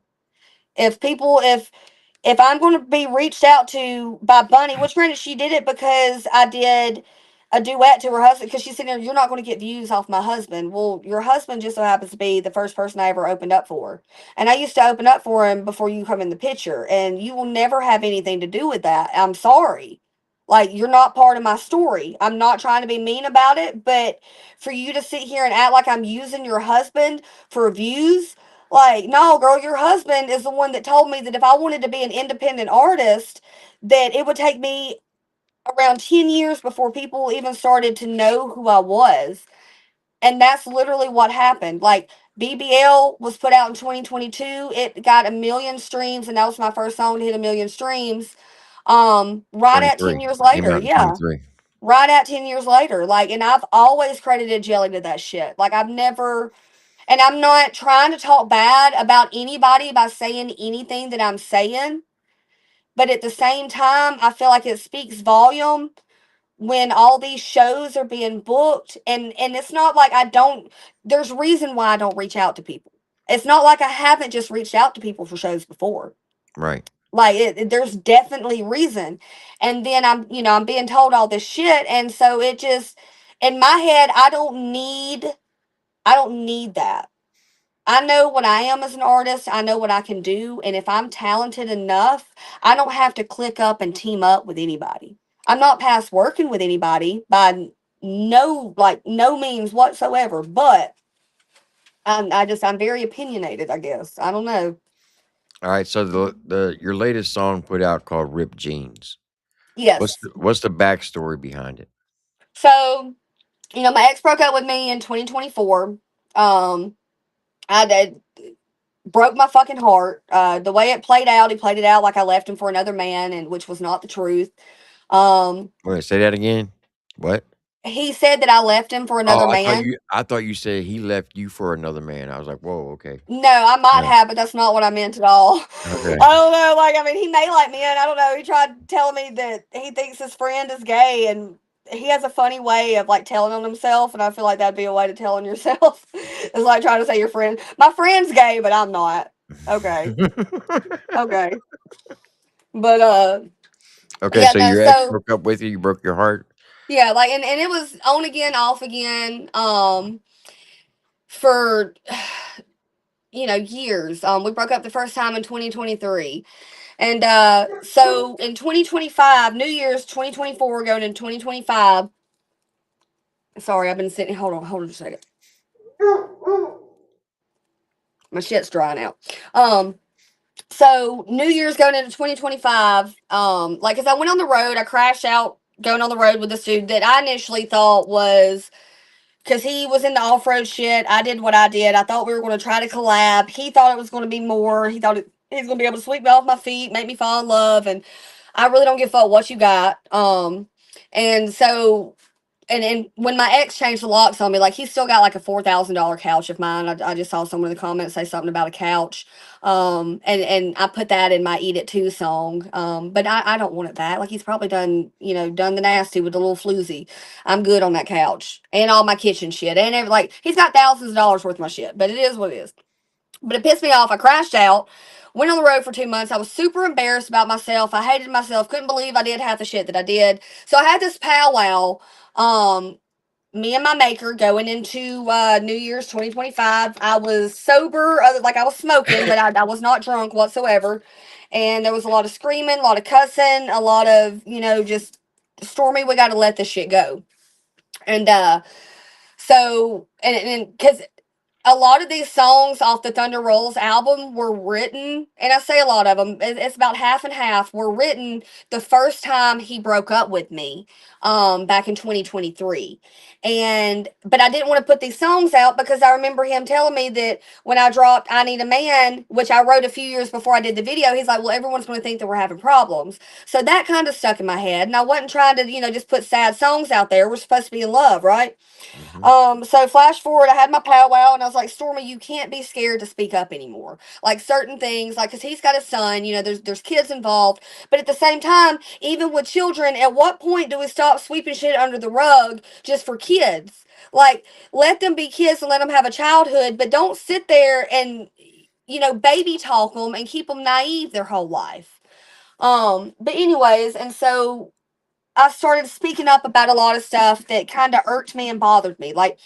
If I'm going to be reached out to by Bunny, which granted she did it because I did a duet to her husband, because she said, you're not going to get views off my husband. Well, your husband just so happens to be the first person I ever opened up for. And I used to open up for him before you come in the picture. And you will never have anything to do with that. I'm sorry. Like, you're not part of my story. I'm not trying to be mean about it, but for you to sit here and act like I'm using your husband for views, like, no, girl, your husband is the one that told me that if I wanted to be an independent artist, that it would take me around 10 years before people even started to know who I was. And that's literally what happened. Like, BBL was put out in 2022. It got 1 million streams, and that was my first song to hit 1 million streams. Right at 10 23 years came later. out in Yeah. 23. Right at 10 years later. Like, and I've always credited Jelly to that shit. Like, I've never, and I'm not trying to talk bad about anybody by saying anything that I'm saying. But at the same time, I feel like it speaks volume when all these shows are being booked. And it's not like I don't, there's reason why I don't reach out to people. It's not like I haven't just reached out to people for shows before. Right. Like, there's definitely reason. And then I'm, you know, I'm being told all this shit. And so it just, in my head, I don't need that. I know what I am as an artist. I know what I can do. And if I'm talented enough, I don't have to click up and team up with anybody. I'm not past working with anybody by no means whatsoever. But I'm very opinionated, I guess. I don't know. All right, so the your latest song put out called "Ripped Jeans." Yes. What's the backstory behind it? So, my ex broke up with me in 2024. I did broke my fucking heart. The way it played out, he played it out like I left him for another man, and which was not the truth. Um, Wait, say that again. What? he said that I left him for Oh, another man. I thought you said he left you for another man. I was like, whoa, okay. No, I might Yeah. have, but that's not what I meant at all. I Okay. don't know. Like, I mean, he may like me, and I don't know. He tried telling me that he thinks his friend is gay, and he has a funny way of like telling on himself, and I feel like that'd be a way to tell on yourself. It's like trying to say your friend, my friend's gay, but I'm not. Okay, okay, but Okay, yeah, so no. your ex So broke up with you, you broke your heart? yeah, like, and it was on again, off again, for years. We broke up the first time in 2023. And so in 2025, New Year's 2024, going into 2025. Sorry, I've been sitting. Hold on a second. My shit's drying out. So New Year's going into 2025. Like, as I went on the road, I crashed out going on the road with this dude that I initially thought was because he was in the off road shit. I did what I did. I thought we were going to try to collab. He thought it was going to be more. He thought he's going to be able to sweep me off my feet, make me fall in love, and I really don't give a fuck what you got. And so, and when my ex changed the locks on me, like, he's still got like a $4,000 couch of mine. I just saw someone in the comments say something about a couch. And I put that in my Eat It Too song. But I don't want it back. Like, he's probably done the nasty with the little floozy. I'm good on that couch and all my kitchen shit and like, he's got thousands of dollars worth of my shit, but it is what it is. But it pissed me off. I crashed out. Went on the road for 2 months. I was super embarrassed about myself. I hated myself. Couldn't believe I did half the shit that I did. So I had this powwow. Um, Me and my maker going into New Year's 2025. I was sober, like I was smoking, but I was not drunk whatsoever. And there was a lot of screaming, a lot of cussing, a lot of, just Stormy, we got to let this shit go. And so, and because a lot of these songs off the Thunder Rolls album were written, and I say a lot of them, it's about half and half, were written the first time he broke up with me, back in 2023. But I didn't want to put these songs out because I remember him telling me that when I dropped I Need a Man, which I wrote a few years before I did the video, he's like, well, everyone's going to think that we're having problems. So that kind of stuck in my head, and I wasn't trying to, just put sad songs out there. We're supposed to be in love, right? Hmm. So flash forward, I had my powwow and I was like, Stormy, you can't be scared to speak up anymore. Like, certain things, like, cause he's got a son, there's kids involved. But at the same time, even with children, at what point do we stop sweeping shit under the rug just for kids? Like, let them be kids and let them have a childhood, but don't sit there and, baby talk them and keep them naive their whole life. But anyways, and so I started speaking up about a lot of stuff that kind of irked me and bothered me. Like,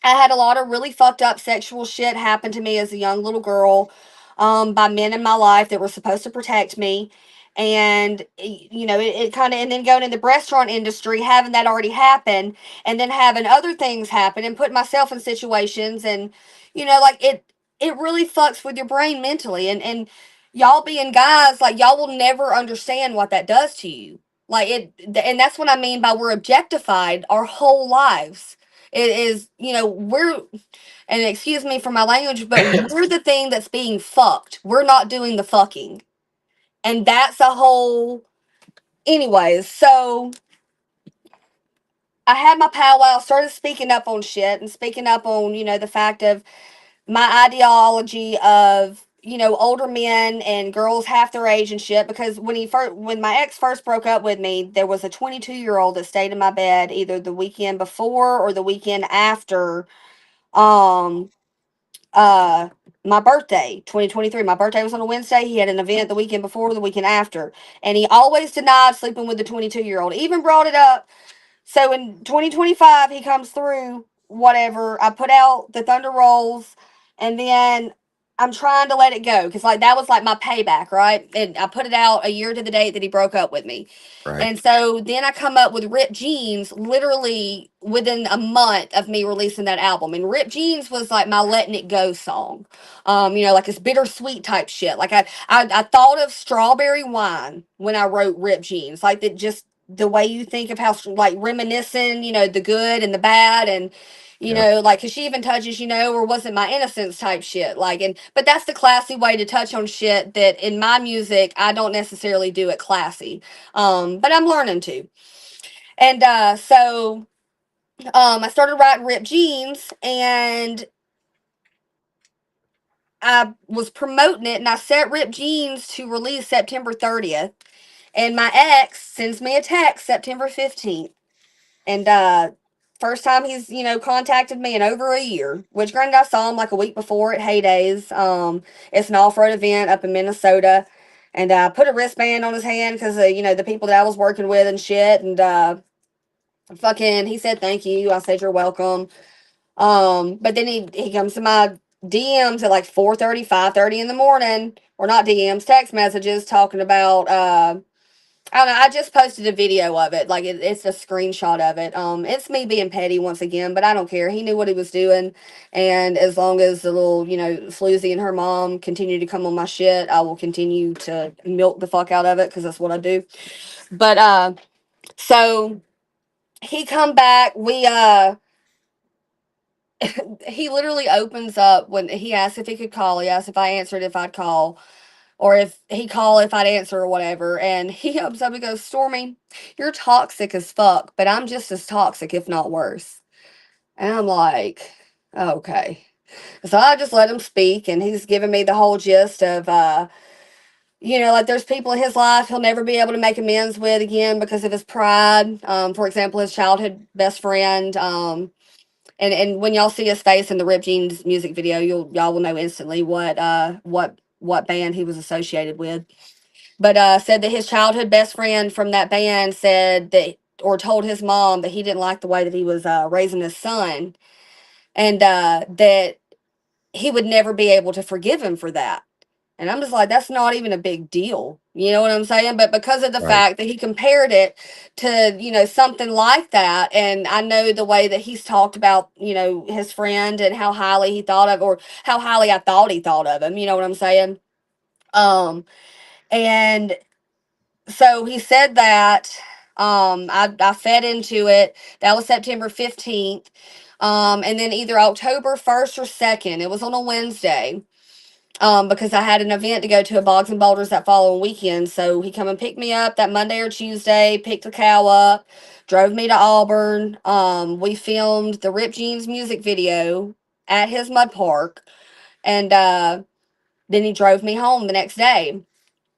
I had a lot of really fucked up sexual shit happen to me as a young little girl, by men in my life that were supposed to protect me. And, it kind of, and then going in the restaurant industry, having that already happen, and then having other things happen and putting myself in situations. And, like, it really fucks with your brain mentally. And y'all being guys, like, y'all will never understand what that does to you. Like, and that's what I mean by we're objectified our whole lives. It is, and excuse me for my language, but we're the thing that's being fucked. We're not doing the fucking. And that's a whole. Anyways, so I had my powwow, started speaking up on shit and speaking up on, the fact of my ideology of, older men and girls half their age and shit. Because when my ex first broke up with me, there was a 22-year-old that stayed in my bed either the weekend before or the weekend after, um uh my birthday, 2023. My birthday was on a Wednesday. He had an event the weekend before, the weekend after, and he always denied sleeping with the 22-year-old, even brought it up. So in 2025, he comes through, whatever. I put out the Thunder Rolls. And then I'm trying to let it go because like that was like my payback, right? And I put it out a year to the date that he broke up with me. Right. And so then I come up with Ripped Jeans literally within a month of me releasing that album. And Ripped Jeans was like my letting it go song. Like this bittersweet type shit. Like I thought of strawberry wine when I wrote Ripped Jeans. Like that just the way you think of how like reminiscing, the good and the bad and Yep. like, cause she even touches, or wasn't my innocence type shit. Like, but that's the classy way to touch on shit that in my music, I don't necessarily do it classy. But I'm learning to. And, I started writing Ripped Jeans and I was promoting it and I set Ripped Jeans to release September 30th. And my ex sends me a text September 15th. And first time he's, contacted me in over a year, which granted I saw him like a week before at Heydays. It's an off-road event up in Minnesota. And I put a wristband on his hand because, the people that I was working with and shit. And fucking, he said, thank you. I said, you're welcome. But then he comes to my DMs at like 4:30, 5:30 in the morning, or not DMs, text messages talking about, I don't know. I just posted a video of it. Like it's a screenshot of it. It's me being petty once again, but I don't care. He knew what he was doing, and as long as the little, Floozy and her mom continue to come on my shit, I will continue to milk the fuck out of it because that's what I do. But so he come back. He literally opens up when he asked if he could call. He asked if I answered if I'd call or if he call if I'd answer or whatever. And he opens up and goes, Stormy, you're toxic as fuck, but I'm just as toxic, if not worse. And I'm like, okay. So I just let him speak, and he's giving me the whole gist of, like there's people in his life he'll never be able to make amends with again because of his pride. For example, his childhood best friend. And when y'all see his face in the Rip Jeans music video, y'all will know instantly what band he was associated with. But said that his childhood best friend from that band said that, or told his mom that he didn't like the way that he was raising his son, and that he would never be able to forgive him for that. And I'm just like, that's not even a big deal. You know what I'm saying? But because of the Right. fact that he compared it to, something like that, and I know the way that he's talked about, his friend and how highly he thought of, or how highly I thought he thought of him. You know what I'm saying? And so he said that. I fed into it. That was September 15th. And then either October 1st or 2nd, it was on a Wednesday. Because I had an event to go to at Bogs and Boulders that following weekend. So he come and picked me up that Monday or Tuesday, picked the cow up, drove me to Auburn. We filmed the Rip Jeans music video at his mud park. And then he drove me home the next day.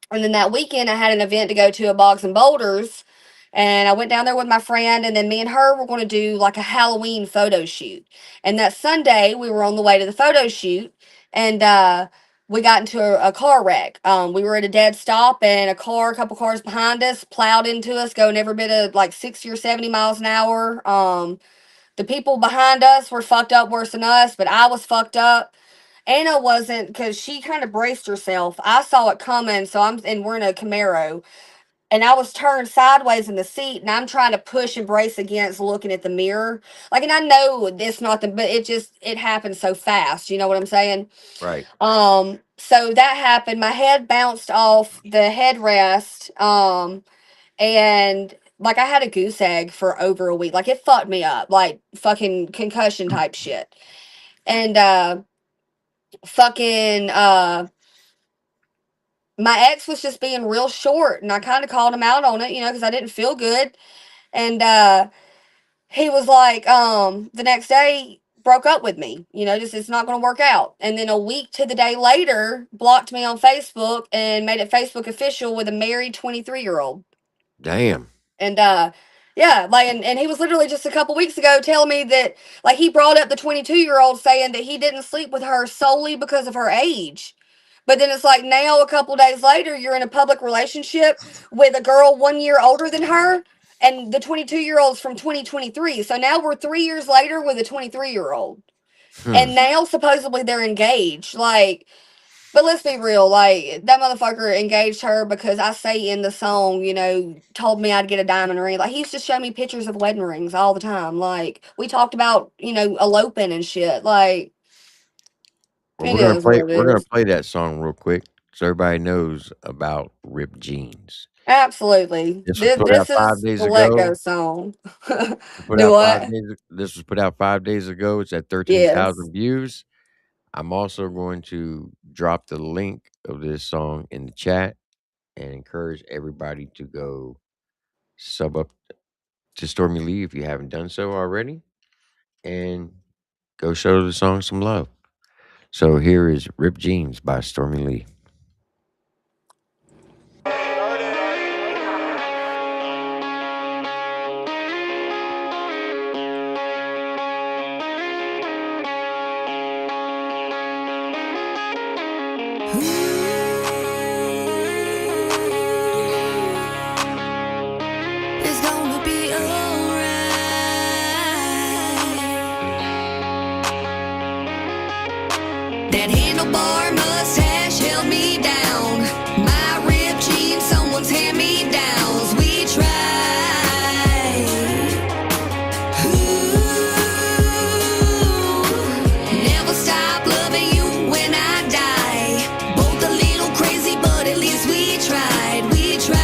And then that weekend, I had an event to go to at Bogs and Boulders. And I went down there with my friend, and then me and her were going to do like a Halloween photo shoot. And that Sunday, we were on the way to the photo shoot, and we got into a car wreck. We were at a dead stop, and a couple cars behind us, plowed into us, going every bit of like 60 or 70 miles an hour. The people behind us were fucked up worse than us, but I was fucked up. Anna wasn't, because she kind of braced herself. I saw it coming, and we're in a Camaro, and I was turned sideways in the seat, and I'm trying to push and brace against looking at the mirror. Like, and I know it's not but it happened so fast. You know what I'm saying? Right. So that happened. My head bounced off the headrest, and like I had a goose egg for over a week. Like it fucked me up, like fucking concussion type shit. And fucking my ex was just being real short, and I kind of called him out on it, because I didn't feel good. And he was like, the next day broke up with me, just it's not going to work out. And then a week to the day later, blocked me on Facebook and made it Facebook official with a married 23-year-old. Damn. And yeah, like, and he was literally just a couple weeks ago telling me that, like, he brought up the 22-year-old saying that he didn't sleep with her solely because of her age. But then it's like now, a couple days later, you're in a public relationship with a girl 1 year older than her, and the 22-year-old's from 2023. So now we're 3 years later with a 23-year-old. And now supposedly they're engaged. Like, but let's be real, like that motherfucker engaged her because I say in the song, you know, told me I'd get a diamond ring. Like he used to show me pictures of wedding rings all the time. Like we talked about, you know, eloping and shit. Like Well, it is what it we're gonna is. play that song real quick so everybody knows about ripped jeans. Absolutely. This was This, put out this 5 is days the Let ago. Go song. Put Do out 5 what? days. This was put out 5 days ago. It's at Yes. 13,000 views. I'm also going to drop the link of this song in the chat and encourage everybody to go sub up to Stormy Lee if you haven't done so already, and go show the song some love. So here is Rip Jeans by Stormy Lee. It's gonna be alright. That handlebar mustache held me down. My ripped jeans, someone's hand-me-downs. We tried. Ooh, never stop loving you when I die. Both a little crazy, but at least we tried. We tried.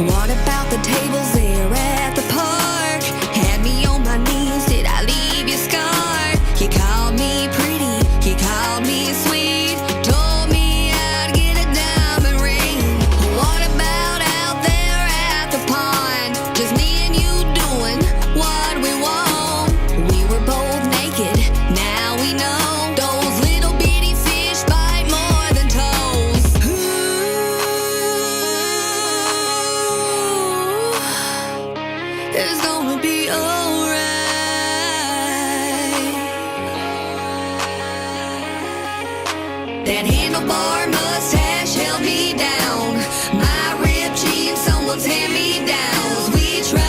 What about the tables there at the park? Had me on my knees, did I leave you scarred? You called me pretty, you called me sweet, told me I'd get a diamond ring. What about out there at the pond? Just me and you doing what we want. We were both naked, now we know those little bitty fish bite more than toes. It's gonna be alright. That handlebar mustache held me down. My ripped jeans, someone's hand-me-downs. We tried.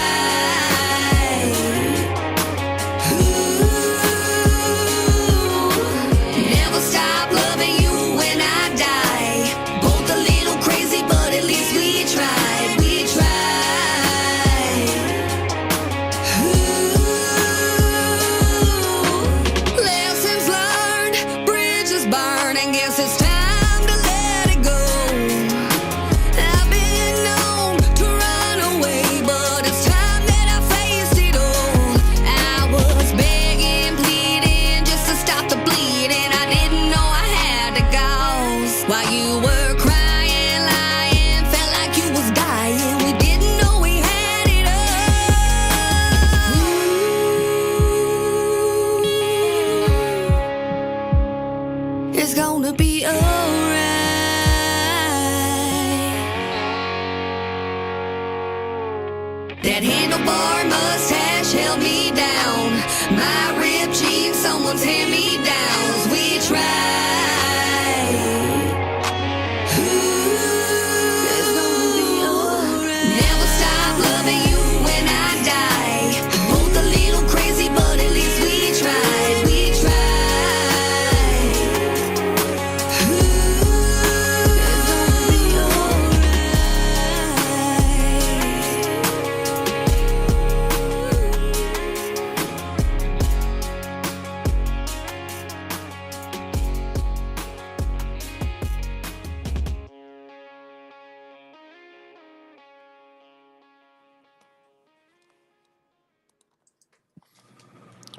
Ooh, never stop loving you when I die. Both a little crazy, but at least we tried. We tried. Lessons learned, bridges burned, and guess it's time to let it go. I've been known to run away, but it's time that I faced it all. I was begging, pleading, just to stop the bleeding. I didn't know I had the gauze. While you were crying, lying, felt like you was dying. We didn't know we had it all. It's gonna be alright. That handlebar mustache held me down. My ripped jeans, someone's hand-me-downs. We tried. Ooh, it's gonna be alright. Never stop loving you when I die. Both a little crazy, but at least we tried. We tried. Ooh, it's gonna be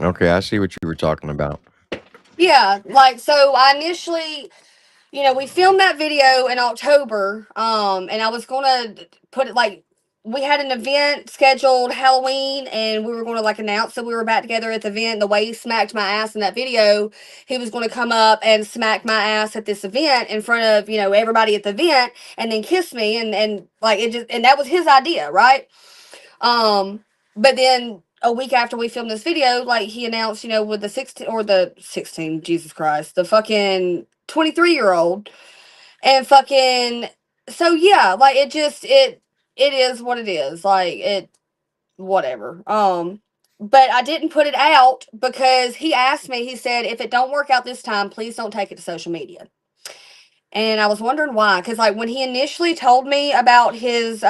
Okay, I see what you were talking about. Yeah, like so I initially, you know, we filmed that video in October, and I was gonna put it like we had an event scheduled Halloween, and we were gonna like announce that we were back together at the event. The way he smacked my ass in that video, he was gonna come up and smack my ass at this event in front of, you know, everybody at the event, and then kiss me, and like it just, and that was his idea, right? But then a week after we filmed this video, like he announced, you know, with the 16, Jesus Christ, the fucking 23-year-old, and fucking, so yeah, like it it is what it is. Like it, whatever. But I didn't put it out because he asked me. He said, if it don't work out this time, please don't take it to social media. And I was wondering why, because like when he initially told me about his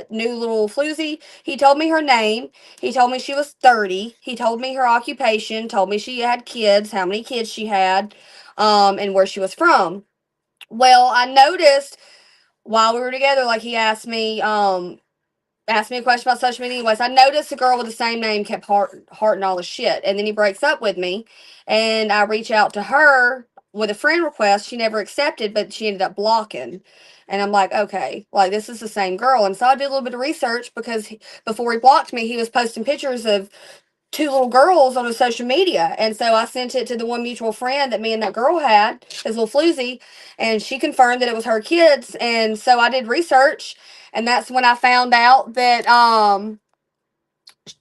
new little floozy, he told me her name. He told me she was 30. He told me her occupation. Told me she had kids, how many kids she had, and where she was from. Well, I noticed while we were together, like he asked me a question about social media. Anyways, I noticed a girl with the same name kept hearting all the shit, and then he breaks up with me, and I reach out to her with a friend request. She never accepted, but she ended up blocking. And I'm like, okay, like this is the same girl. And so I did a little bit of research because before he blocked me, he was posting pictures of two little girls on his social media. And so I sent it to the one mutual friend that me and that girl had, his little floozy, and she confirmed that it was her kids. And so I did research, and that's when I found out that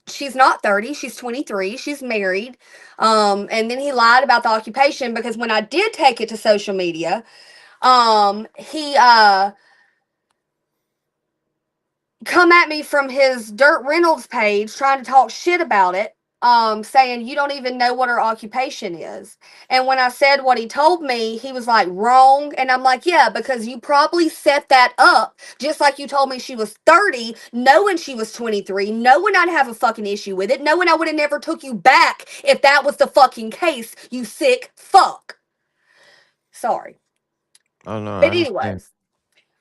she's not 30, she's 23, she's married. And then he lied about the occupation because when I did take it to social media, he come at me from his Dirt Reynolds page trying to talk shit about it, saying you don't even know what her occupation is. And when I said what he told me, he was like, wrong. And I'm like, yeah, because you probably set that up just like you told me she was 30, knowing she was 23, knowing I'd have a fucking issue with it, knowing I would have never took you back if that was the fucking case, you sick fuck. Sorry. Oh no, I But understand. anyways,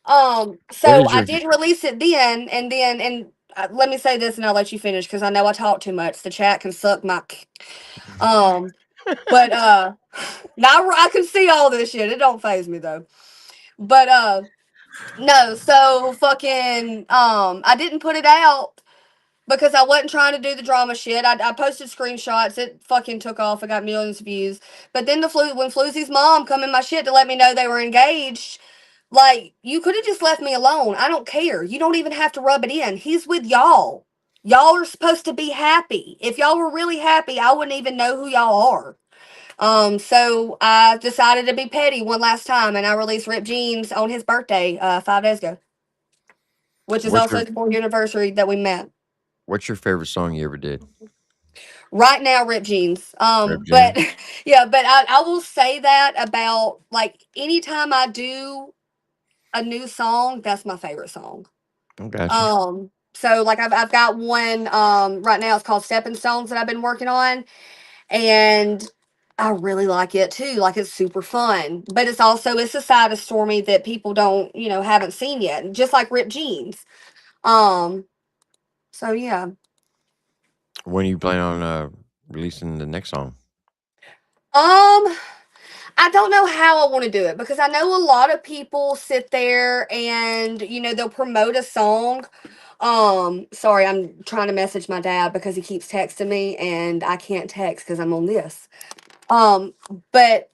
What so is I your did release it then, and let me say this, and I'll let you finish because I know I talk too much. The chat can suck my, um, but now I can see all this shit. It don't phase me though. But no, so fucking I didn't put it out because I wasn't trying to do the drama shit. I posted screenshots. It fucking took off. I got millions of views. But then when Floozy's mom come in my shit to let me know they were engaged. Like, you could have just left me alone. I don't care. You don't even have to rub it in. He's with y'all. Y'all are supposed to be happy. If y'all were really happy, I wouldn't even know who y'all are. So I decided to be petty one last time, and I released Rip Jeans on his birthday, 5 days ago, which is what's also your the 4th anniversary that we met. what's your favorite song you ever did? Right now, Rip Jeans. Rap But Jam. yeah, but I will say that about like anytime I do a new song, that's my favorite song. I got you. So like I've got one right now. It's called Stepping Stones that I've been working on, and I really like it too. Like it's super fun, but it's a side of Stormie that people don't haven't seen yet. Just like Rip Jeans. Um. So yeah. When you plan on releasing the next song? I don't know how I want to do it because I know a lot of people sit there and they'll promote a song. Sorry, I'm trying to message my dad because he keeps texting me and I can't text because I'm on this. Um, but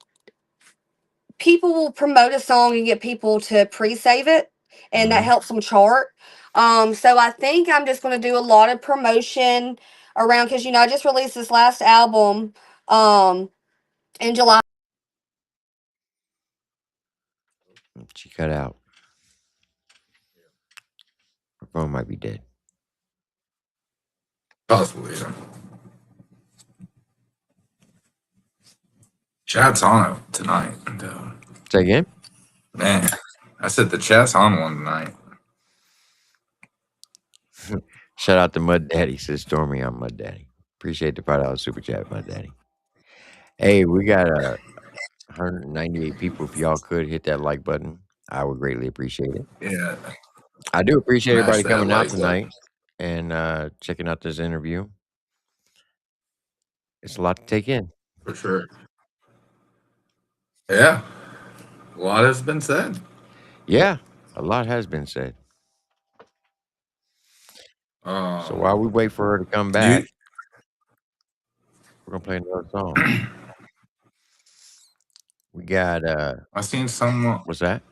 people will promote a song and get people to pre-save it, and that Hmm. helps them chart. So I think I'm just going to do a lot of promotion around because I just released this last album in July. She cut out. Her phone might be dead. Possibly. Yeah. Chat's on it tonight. And, Say again. man, I said the chat's on one tonight. Shout out to Mud Daddy. Says Stormy, I'm Mud Daddy. Appreciate the $5 super chat, Mud Daddy. Hey, we got 198 people. If y'all could hit that like button, I would greatly appreciate it. Yeah, I do appreciate smash everybody that coming out like button tonight and checking out this interview. It's a lot to take in. for sure. Yeah, a lot has been said. Yeah, a lot has been said. So while we wait for her to come You, back, we're gonna play another song. We got I seen someone. what's that?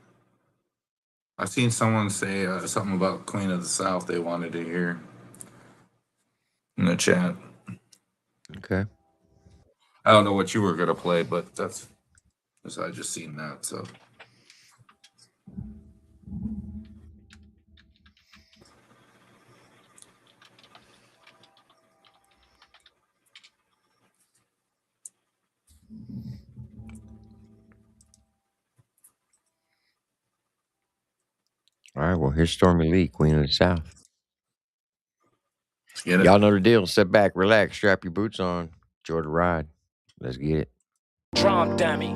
I seen someone say something about Queen of the South they wanted to hear in the chat. Okay. I don't know what you were gonna play, but that's I just seen that. So All right, well, here's Stormy Lee, Queen of the South. Let's get it. Y'all know the deal. Sit back, relax, strap your boots on, enjoy the ride. Let's get it. Drum dummy.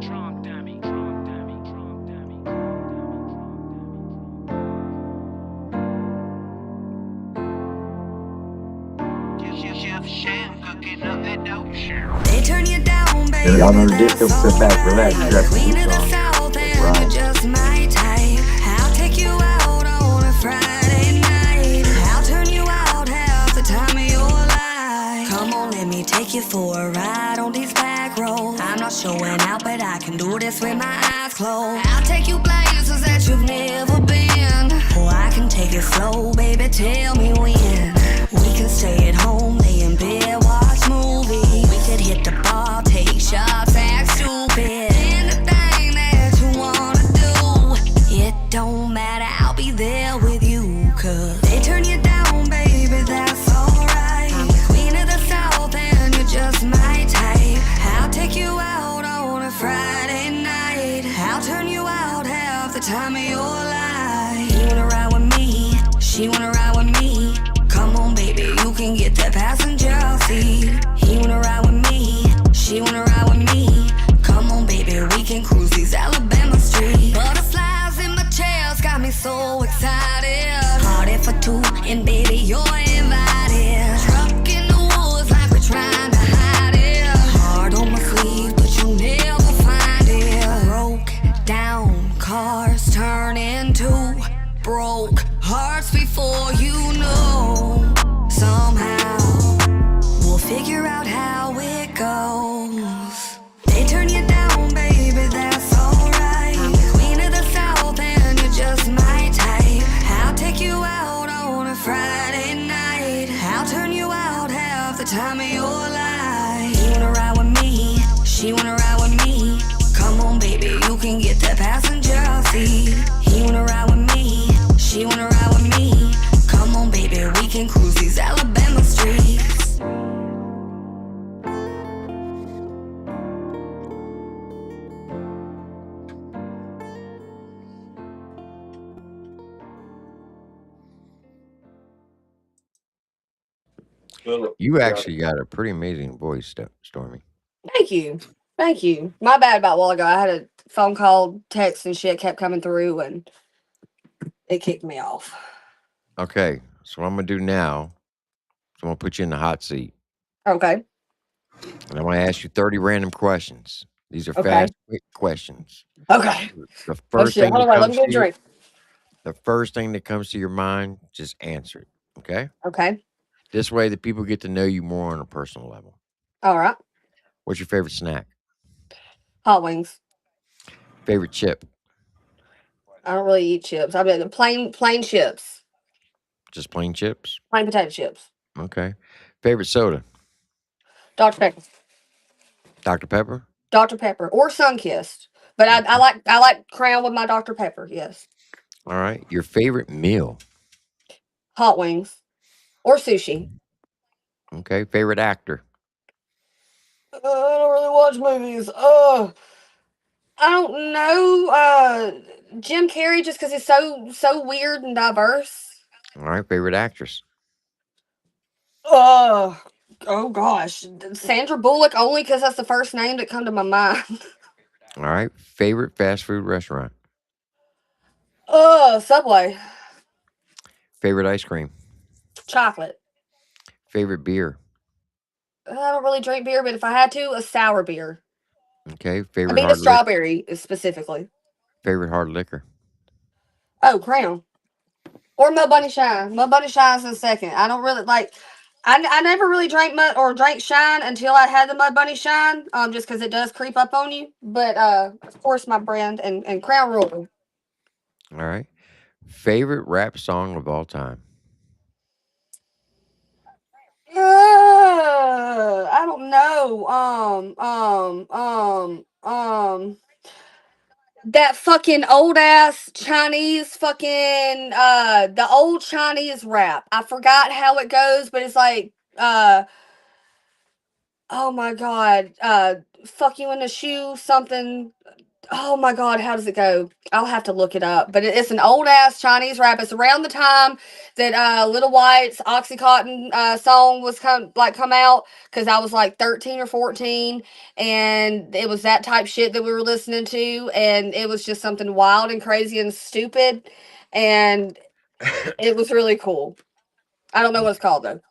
They turn you down, baby. Y'all know the deal. That's Sit back, relax, alright. strap your Queen of boots the on. South, Let's and you're ride. just my type. I'll take you out on a Friday night. I'll turn you out half the time of your life. Come on, let me take you for a ride on these back roads. I'm not showing out, but I can do this with my eyes closed. I'll take you places that you've never been. Or I can take it slow, baby. Tell me when. We can stay at home, lay in bed, watch movies. We could hit the bar, take shots, act stupid. Anything that you wanna do, it don't matter, I'll be there with you. Cause they turn you down, baby, that's alright. I'm the queen of the South and you're just my type. I'll take you out on a Friday night. I'll turn you out half the time of your life. You wanna ride with me, she wanna ride with me. Come on, baby, you can get that passenger seat. He wanna ride with me, she wanna ride with me. Come on, baby, we can cruise these Alabama streets. Butterflies in my chest got me so excited. Party for two, and baby, you're invited. Truck in the woods like we're trying to hide it. Heart on my sleeve, but you never find it. Broke down cars turn into broke hearts before you know. Somehow we'll figure out how it goes. They turn you down, baby, that's alright. I'm the queen of the South and you're just my type. I'll take you out on a Friday night. I'll turn you out half the time of your life. You wanna ride with me, she wanna ride with me. Come on, baby, you can get that passenger seat. He wanna ride with me, she wanna ride with me. Come on, baby, we can cruise these Alabama streets. You actually got a pretty amazing voice, Stormy. Thank you. Thank you. My bad about a while ago. I had a phone call, text, and shit kept coming through, and it kicked me off. Okay, so what I'm gonna do now is I'm gonna put you in the hot seat, Okay. and I'm gonna ask you 30 random questions. These are Okay. fast, quick questions. Okay. The Oh first shit. thing Hold on, that wait. Let me comes get to a your drink. the first thing that comes to your mind, just answer it. Okay. Okay. This way, the people get to know you more on a personal level. All right. What's your favorite snack? Hot wings. Favorite chip? I don't really eat chips. I mean plain chips. Just plain chips? Plain potato chips. Okay. Favorite soda? Dr. Pepper. Dr. Pepper? Dr. Pepper. Or Sunkissed. But I Okay. like Crown with my Dr. Pepper, yes. All right. Your favorite meal? Hot wings. Or sushi. Okay. Favorite actor? I don't really watch movies. I don't know. Jim Carrey, just because he's so weird and diverse. All right. Favorite actress? Uh, oh gosh, Sandra Bullock only because that's the first name that come to my mind. All right. Favorite fast food restaurant? Subway, Favorite ice cream? chocolate. Favorite beer? I don't really drink beer, but if I had to, a sour beer. Okay. I Favorite mean, a hard liquor? strawberry specifically. Favorite hard liquor? Oh, Crown or Mud Bunny Shine. Mud Bunny Shine's in second. I don't really like. I never really drank mud or drank Shine until I had the Mud Bunny Shine. Just because it does creep up on you. But of course, my brand and Crown Royal. All right. Favorite rap song of all time? I don't know. That fucking old ass Chinese fucking the old Chinese rap. I forgot how it goes, but it's like oh my god, fuck you in the shoe something. Oh my God, how does it go? I'll have to look it up. But it's an old ass Chinese rap. It's around the time that Little White's Oxycontin song was come out, because I was like 13 or 14, and it was that type shit that we were listening to, and it was just something wild and crazy and stupid, and it was really cool. I don't know what it's called though.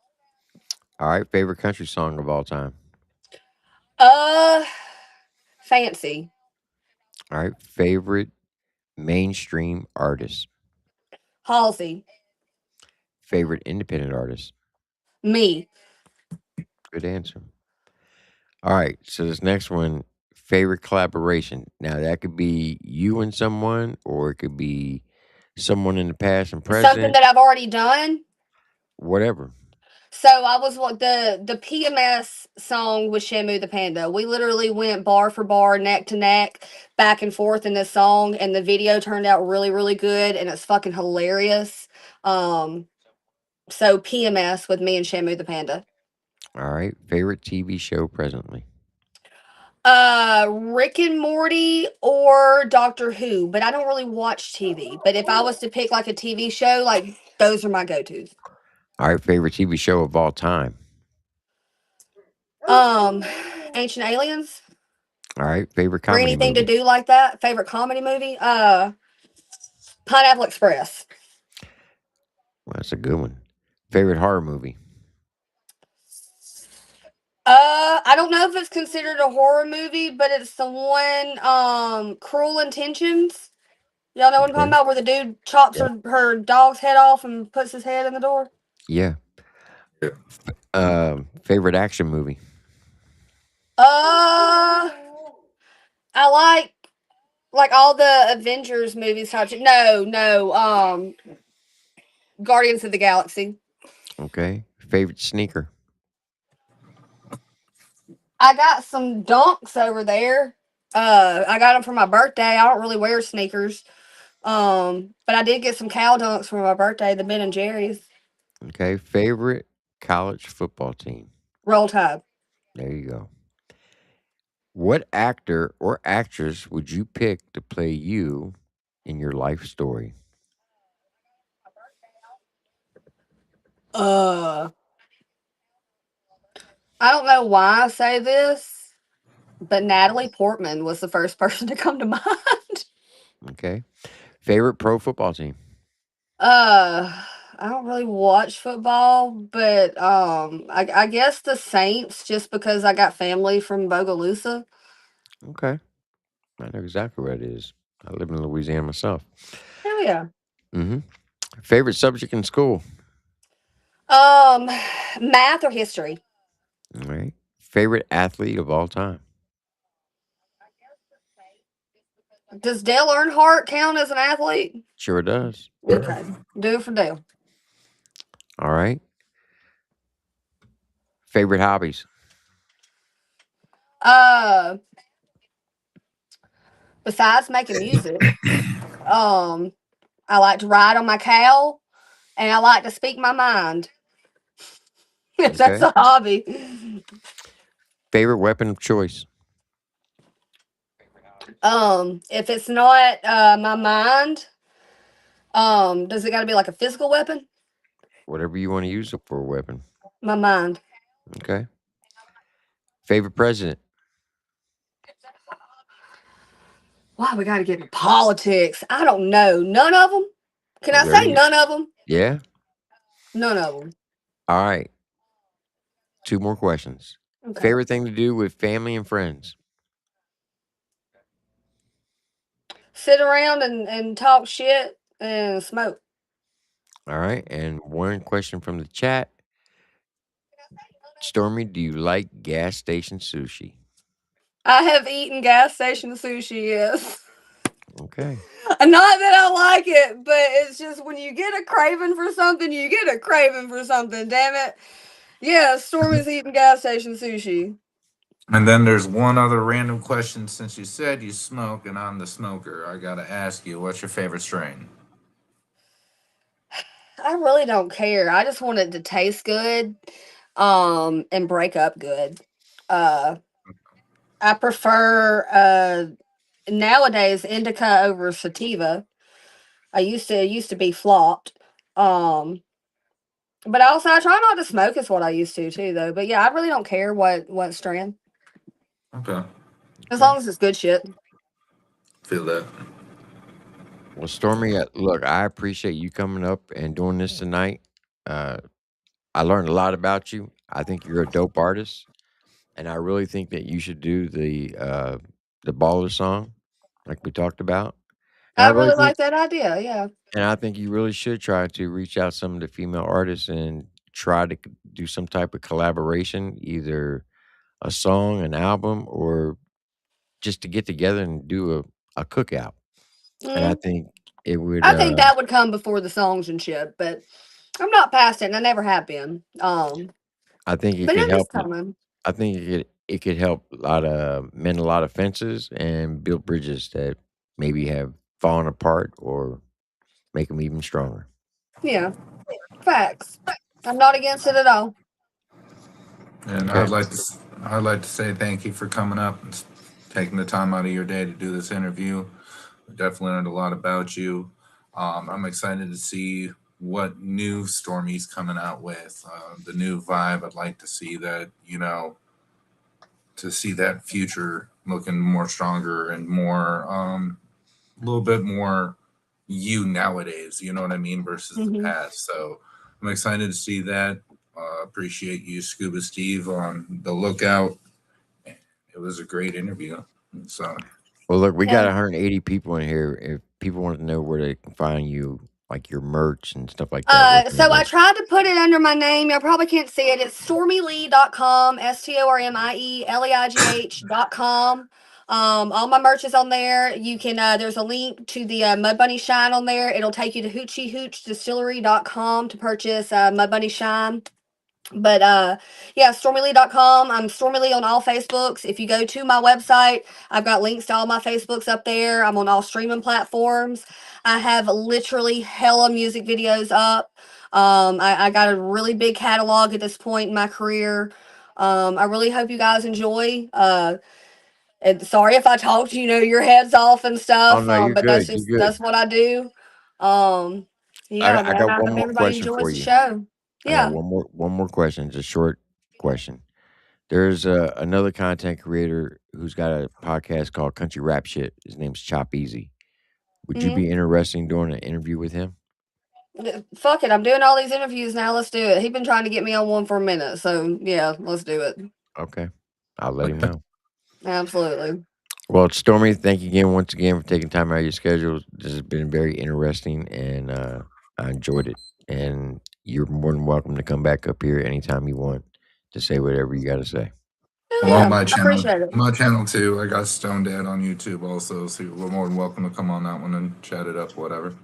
All right, favorite country song of all time. Uh, Fancy. All right, favorite mainstream artist. Halsey. Favorite independent artist. Me. Good answer. All right, so this next one, favorite collaboration. Now that could be you and someone, or it could be someone in the past and Something present, that I've already done. whatever. So I was what the PMS song with Shamu the Panda. We literally went bar for bar, neck to neck, back and forth in this song, and the video turned out really, really good, and it's fucking hilarious. Um, so PMS with me and Shamu the Panda. All right, favorite TV show presently. Rick and Morty or Doctor Who, but I don't really watch TV. But if I was to pick like a TV show, like those are my go-tos. All right, favorite TV show of all time. Um, Ancient Aliens. All right, favorite Or comedy anything to movie. do like that. Favorite comedy movie? Pineapple Express. Well, that's a good one. Favorite horror movie. I don't know if it's considered a horror movie, but it's the one, Cruel Intentions. Y'all know what I'm talking Okay. about? Where the dude chops Yeah. her dog's head off and puts his head in the door. Yeah. Yeah. Favorite action movie. Uh, I like all the Avengers movies. No. Guardians of the Galaxy. Okay. Favorite sneaker. I got some Dunks over there. I got them for my birthday. I don't really wear sneakers. But I did get some cow dunks for my birthday, the Ben and Jerry's. Okay. Favorite college football team. Roll Tide. There you go. What actor or actress would you pick to play you in your life story? Uh, I don't know why I say this, but Natalie Portman was the first person to come to mind. Okay. Favorite pro football team. Uh, I don't really watch football, but I guess the Saints, just because I got family from Bogalusa. Okay. I know exactly where it is. I live in Louisiana myself. Hell yeah. Mm-hmm. Favorite subject in school. Um, Math or history? All right. Favorite athlete of all time. Does Dale Earnhardt count as an athlete? Sure does. Okay, do it for Dale. All right. Favorite hobbies. Uh, Besides making music, um, I like to ride on my cow, and I like to speak my mind. If that's Okay. a hobby. Favorite weapon of choice. If it's not my mind, does it got to be like a physical weapon? Whatever you want to use it for a weapon. My mind. Okay. Favorite president. Why we got to get into politics? I don't know. None of them. Can I Whatever say you. none of them? Yeah. None of them. All right. Two more questions. Okay. Favorite thing to do with family and friends. Sit around and talk shit and smoke. All right. And one question from the chat. Stormy, do you like gas station sushi? I have eaten gas station sushi, yes. Okay. Not that I like it, but it's just when you get a craving for something, you get a craving for something, damn it. Yeah, Stormy's eating gas station sushi. And then there's one other random question. Since you said you smoke and I'm the smoker, I gotta ask you, what's your favorite strain? I really don't care. I just want it to taste good, and break up good. Uh, I prefer nowadays indica over sativa. I used to be flopped. Um, but also I try not to smoke is what I used to too though. But yeah, I really don't care what strand Okay. as Okay. long as it's good shit. Feel that. Well, Stormy, look, I appreciate you coming up and doing this tonight. Uh, I learned a lot about you. I think you're a dope artist, and I really think that you should do the baller song, like we talked about. And I I really really think, like that idea. Yeah. and I think you really should try to reach out some of the female artists and try to do some type of collaboration, either a song, an album, or just to get together and do a cookout. And I Mm, think it would. I think that would come before the songs and shit, but I'm not past it, and I never have been. I think it But could it is help. coming. I think it could help a lot of mend a lot of fences and build bridges that maybe have fallen apart or make them even stronger. Yeah, facts. I'm not against it at all. And Okay. I'd like to say thank you for coming up and taking the time out of your day to do this interview. I definitely learned a lot about you. I'm excited to see what new Stormie's coming out with. The new vibe. I'd like to see that. To see that future looking more stronger and more, a little bit more you nowadays. You know what I mean versus the Hmm. past. So I'm excited to see that. Appreciate you, Scuba Steve, on the lookout. It was a great interview. So, Well, look, we got Yeah. 180 people in here. If people want to know where they can find you, like your merch and stuff like that, where can they So I go? tried to put it under my name. Y'all probably can't see it. It's stormieleigh.com, StormieLeigh.com. All my merch is on there. You can there's a link to the Mud Bunny Shine on there. It'll take you to hoochiehoochdistillery.com to purchase Mud Bunny Shine. But yeah, stormieleigh.com. I'm Stormy Lee on all Facebooks. If you go to my website, I've got links to all my Facebooks up there. I'm on all streaming platforms. I have literally hella music videos up. I got a really big catalog at this point in my career. I really hope you guys enjoy. And sorry if I talked, your heads off and Oh stuff. no, you're But that's good. You're just good. that's what I do. Um, yeah, I man. got I one hope more everybody question enjoys for the you. show. I got Yeah. one more question. It's a short question. There's another content creator who's got a podcast called Country Rap Shit. His name's Chop Easy. Would you Mhm. be interested in doing an interview with him? Fuck it, I'm doing all these interviews now. Let's do it. He's been trying to get me on one for a minute, so yeah, let's do it. Okay, I'll let him know. Absolutely. Well, Stormy, thank you again once again for taking time out of your schedule. This has been very interesting, and I enjoyed it. And you're more than welcome to come back up here anytime you want to say whatever you got to say. Hell well, on yeah, my I channel, appreciate it. too, I got Stone Dad on YouTube also. So you're more than welcome to come on that one and chat it up, whatever.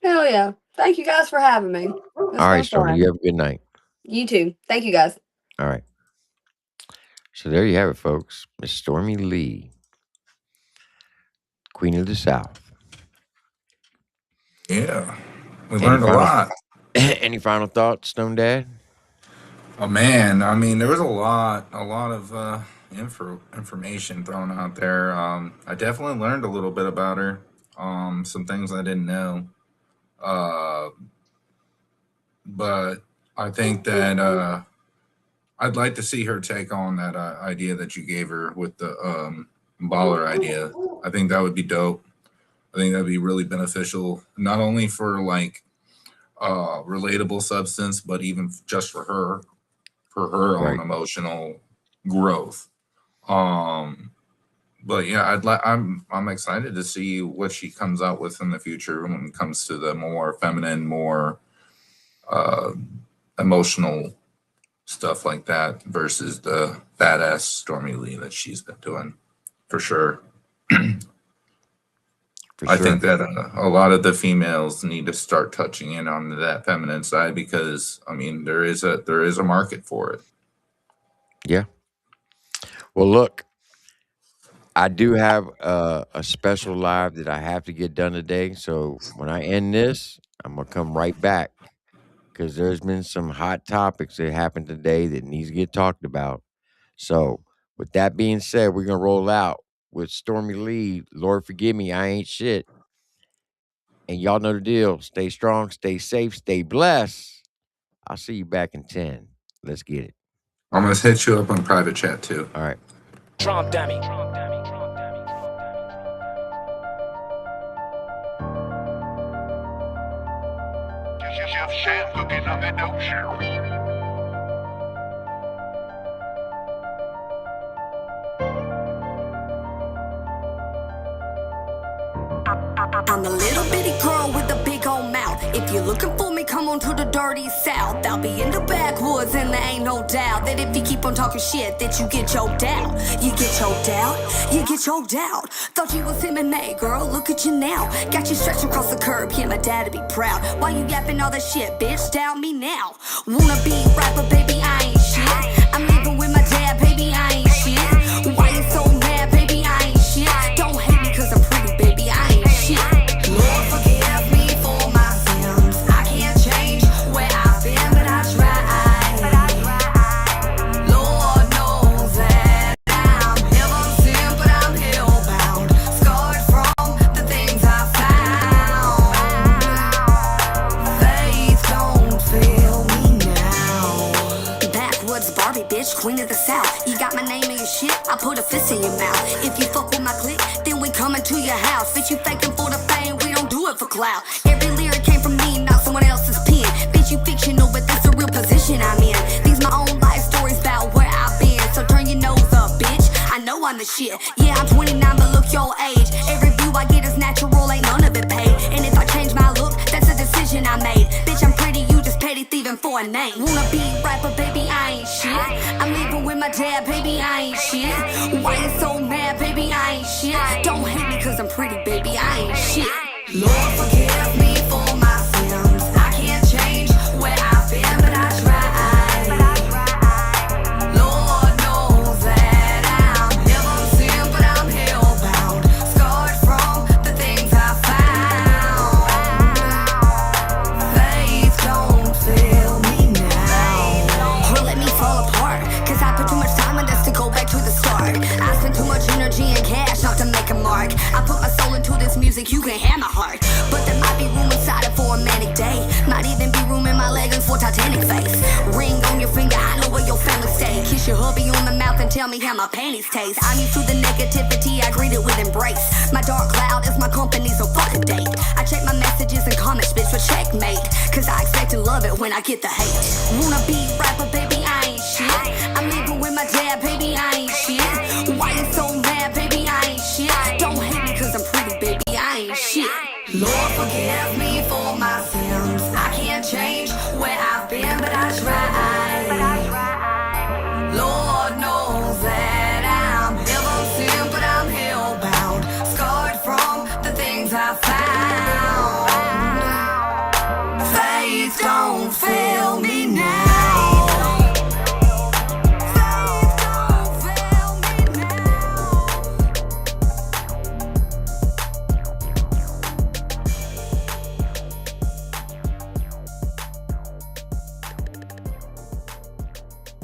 Hell yeah. Thank you guys for having me. It's All right, been Stormy, you fun. have a good night. You too. Thank you guys. All right. So there you have it, folks. Miss Stormy Leigh, Queen of the South. Yeah, we Any learned a final lot. any final thoughts, Stone Dad? Oh man, I mean, there was a lot of information thrown out there. I definitely learned a little bit about her. Some things I didn't know. Uh, but I think that I'd like to see her take on that idea that you gave her with the baller idea. I think that would be dope. I think that'd be really beneficial, not only for like relatable substance, but even just for her own Right. emotional growth. Um, but yeah, I'm excited to see what she comes out with in the future when it comes to the more feminine, more uh, emotional stuff like that versus the badass Stormy Lee that she's been doing for sure. For I sure. think that a lot of the females need to start touching in on that feminine side because I mean there is a market for it. Yeah. Well, look, I do have a special live that I have to get done today. So when I end this, I'm gonna come right back because there's been some hot topics that happened today that needs to get talked about. So with that being said, we're gonna roll out with Stormie Leigh. Lord forgive me, I ain't shit. And y'all know the deal. Stay strong, stay safe, stay blessed. I'll see you back in 10. Let's get it. I'm gonna hit you up on private chat too. All right. Trump dummy. Chef Sham cooking up that dope shit. I'm a little bitty girl with a big old mouth. If you're looking for me, come on to the dirty south. I'll be in the backwoods and there ain't no doubt that if you keep on talking shit, that you get choked out. You get choked out, you get choked out. Thought you was M&A, girl, look at you now. Got you stretched across the curb, yeah, my dad'd be proud. Why you yapping all that shit, bitch, doubt me now. Wanna be rapper, baby, I ain't shit. I'm living with my dad, baby, I ain't shit. Why you so mad, baby, I ain't shit. Don't hate me cause I'm pretty, baby, I ain't shit. Lord forgive me for my sins. I can't change where I've been, but I try. Lord knows that I'm heaven sent, but I'm hellbound, scarred from the things I found. Faith don't fail me now. Backwoods Barbie, bitch, queen of the south. You got my name in your shit, I put a fist in your mouth. If you fuck with my clique, then we coming to your house. Bitch, you faking for the fame, we don't do it for clout. Every lyric came from me, not someone else's pen. Bitch, you fictional, but that's the real position I'm in. These my own life stories about where I've been. So turn your nose up, bitch, I know I'm the shit. Yeah, I'm 29, but look your age. Every view I get is natural, ain't none of it paid. And if I change my look, that's a decision I made. Bitch, I'm pretty, you just petty thieving for a name. Wanna be rapper, baby, I ain't shit. I'm living with my dad, baby, I ain't shit. Why you so mad, baby, I ain't shit. Don't hate me cause I'm pretty, baby, I ain't shit. Lord forgive me for my sins. I can't change where I've been, but I try. Lord knows that I'm heaven sent, but I'm hellbound, scarred from the things I found. Faith don't fail me now. Or let me fall apart, cause I put too much time in this to go back to the start. I spend too much energy and cash not to make a mark. I put my soul into this music, you can have my heart. But there might be room inside it for a manic day. Might even be room in my leggings for Titanic face. Ring on your finger, I know where your family stay. Kiss your hubby on the mouth and tell me how my panties taste. I'm used to the negativity, I greet it with embrace. My dark cloud is my company, so fuck a date. I check my messages and comments, bitch, for checkmate. Cause I expect to love it when I get the hate. Wanna be rapper, baby, I ain't shit. I'm living with my dad, baby, I ain't shit. Why you so mad, baby, I ain't shit. Don't hate me cause I'm pretty, baby, I ain't shit. Lord forgive me for my sins. I can't change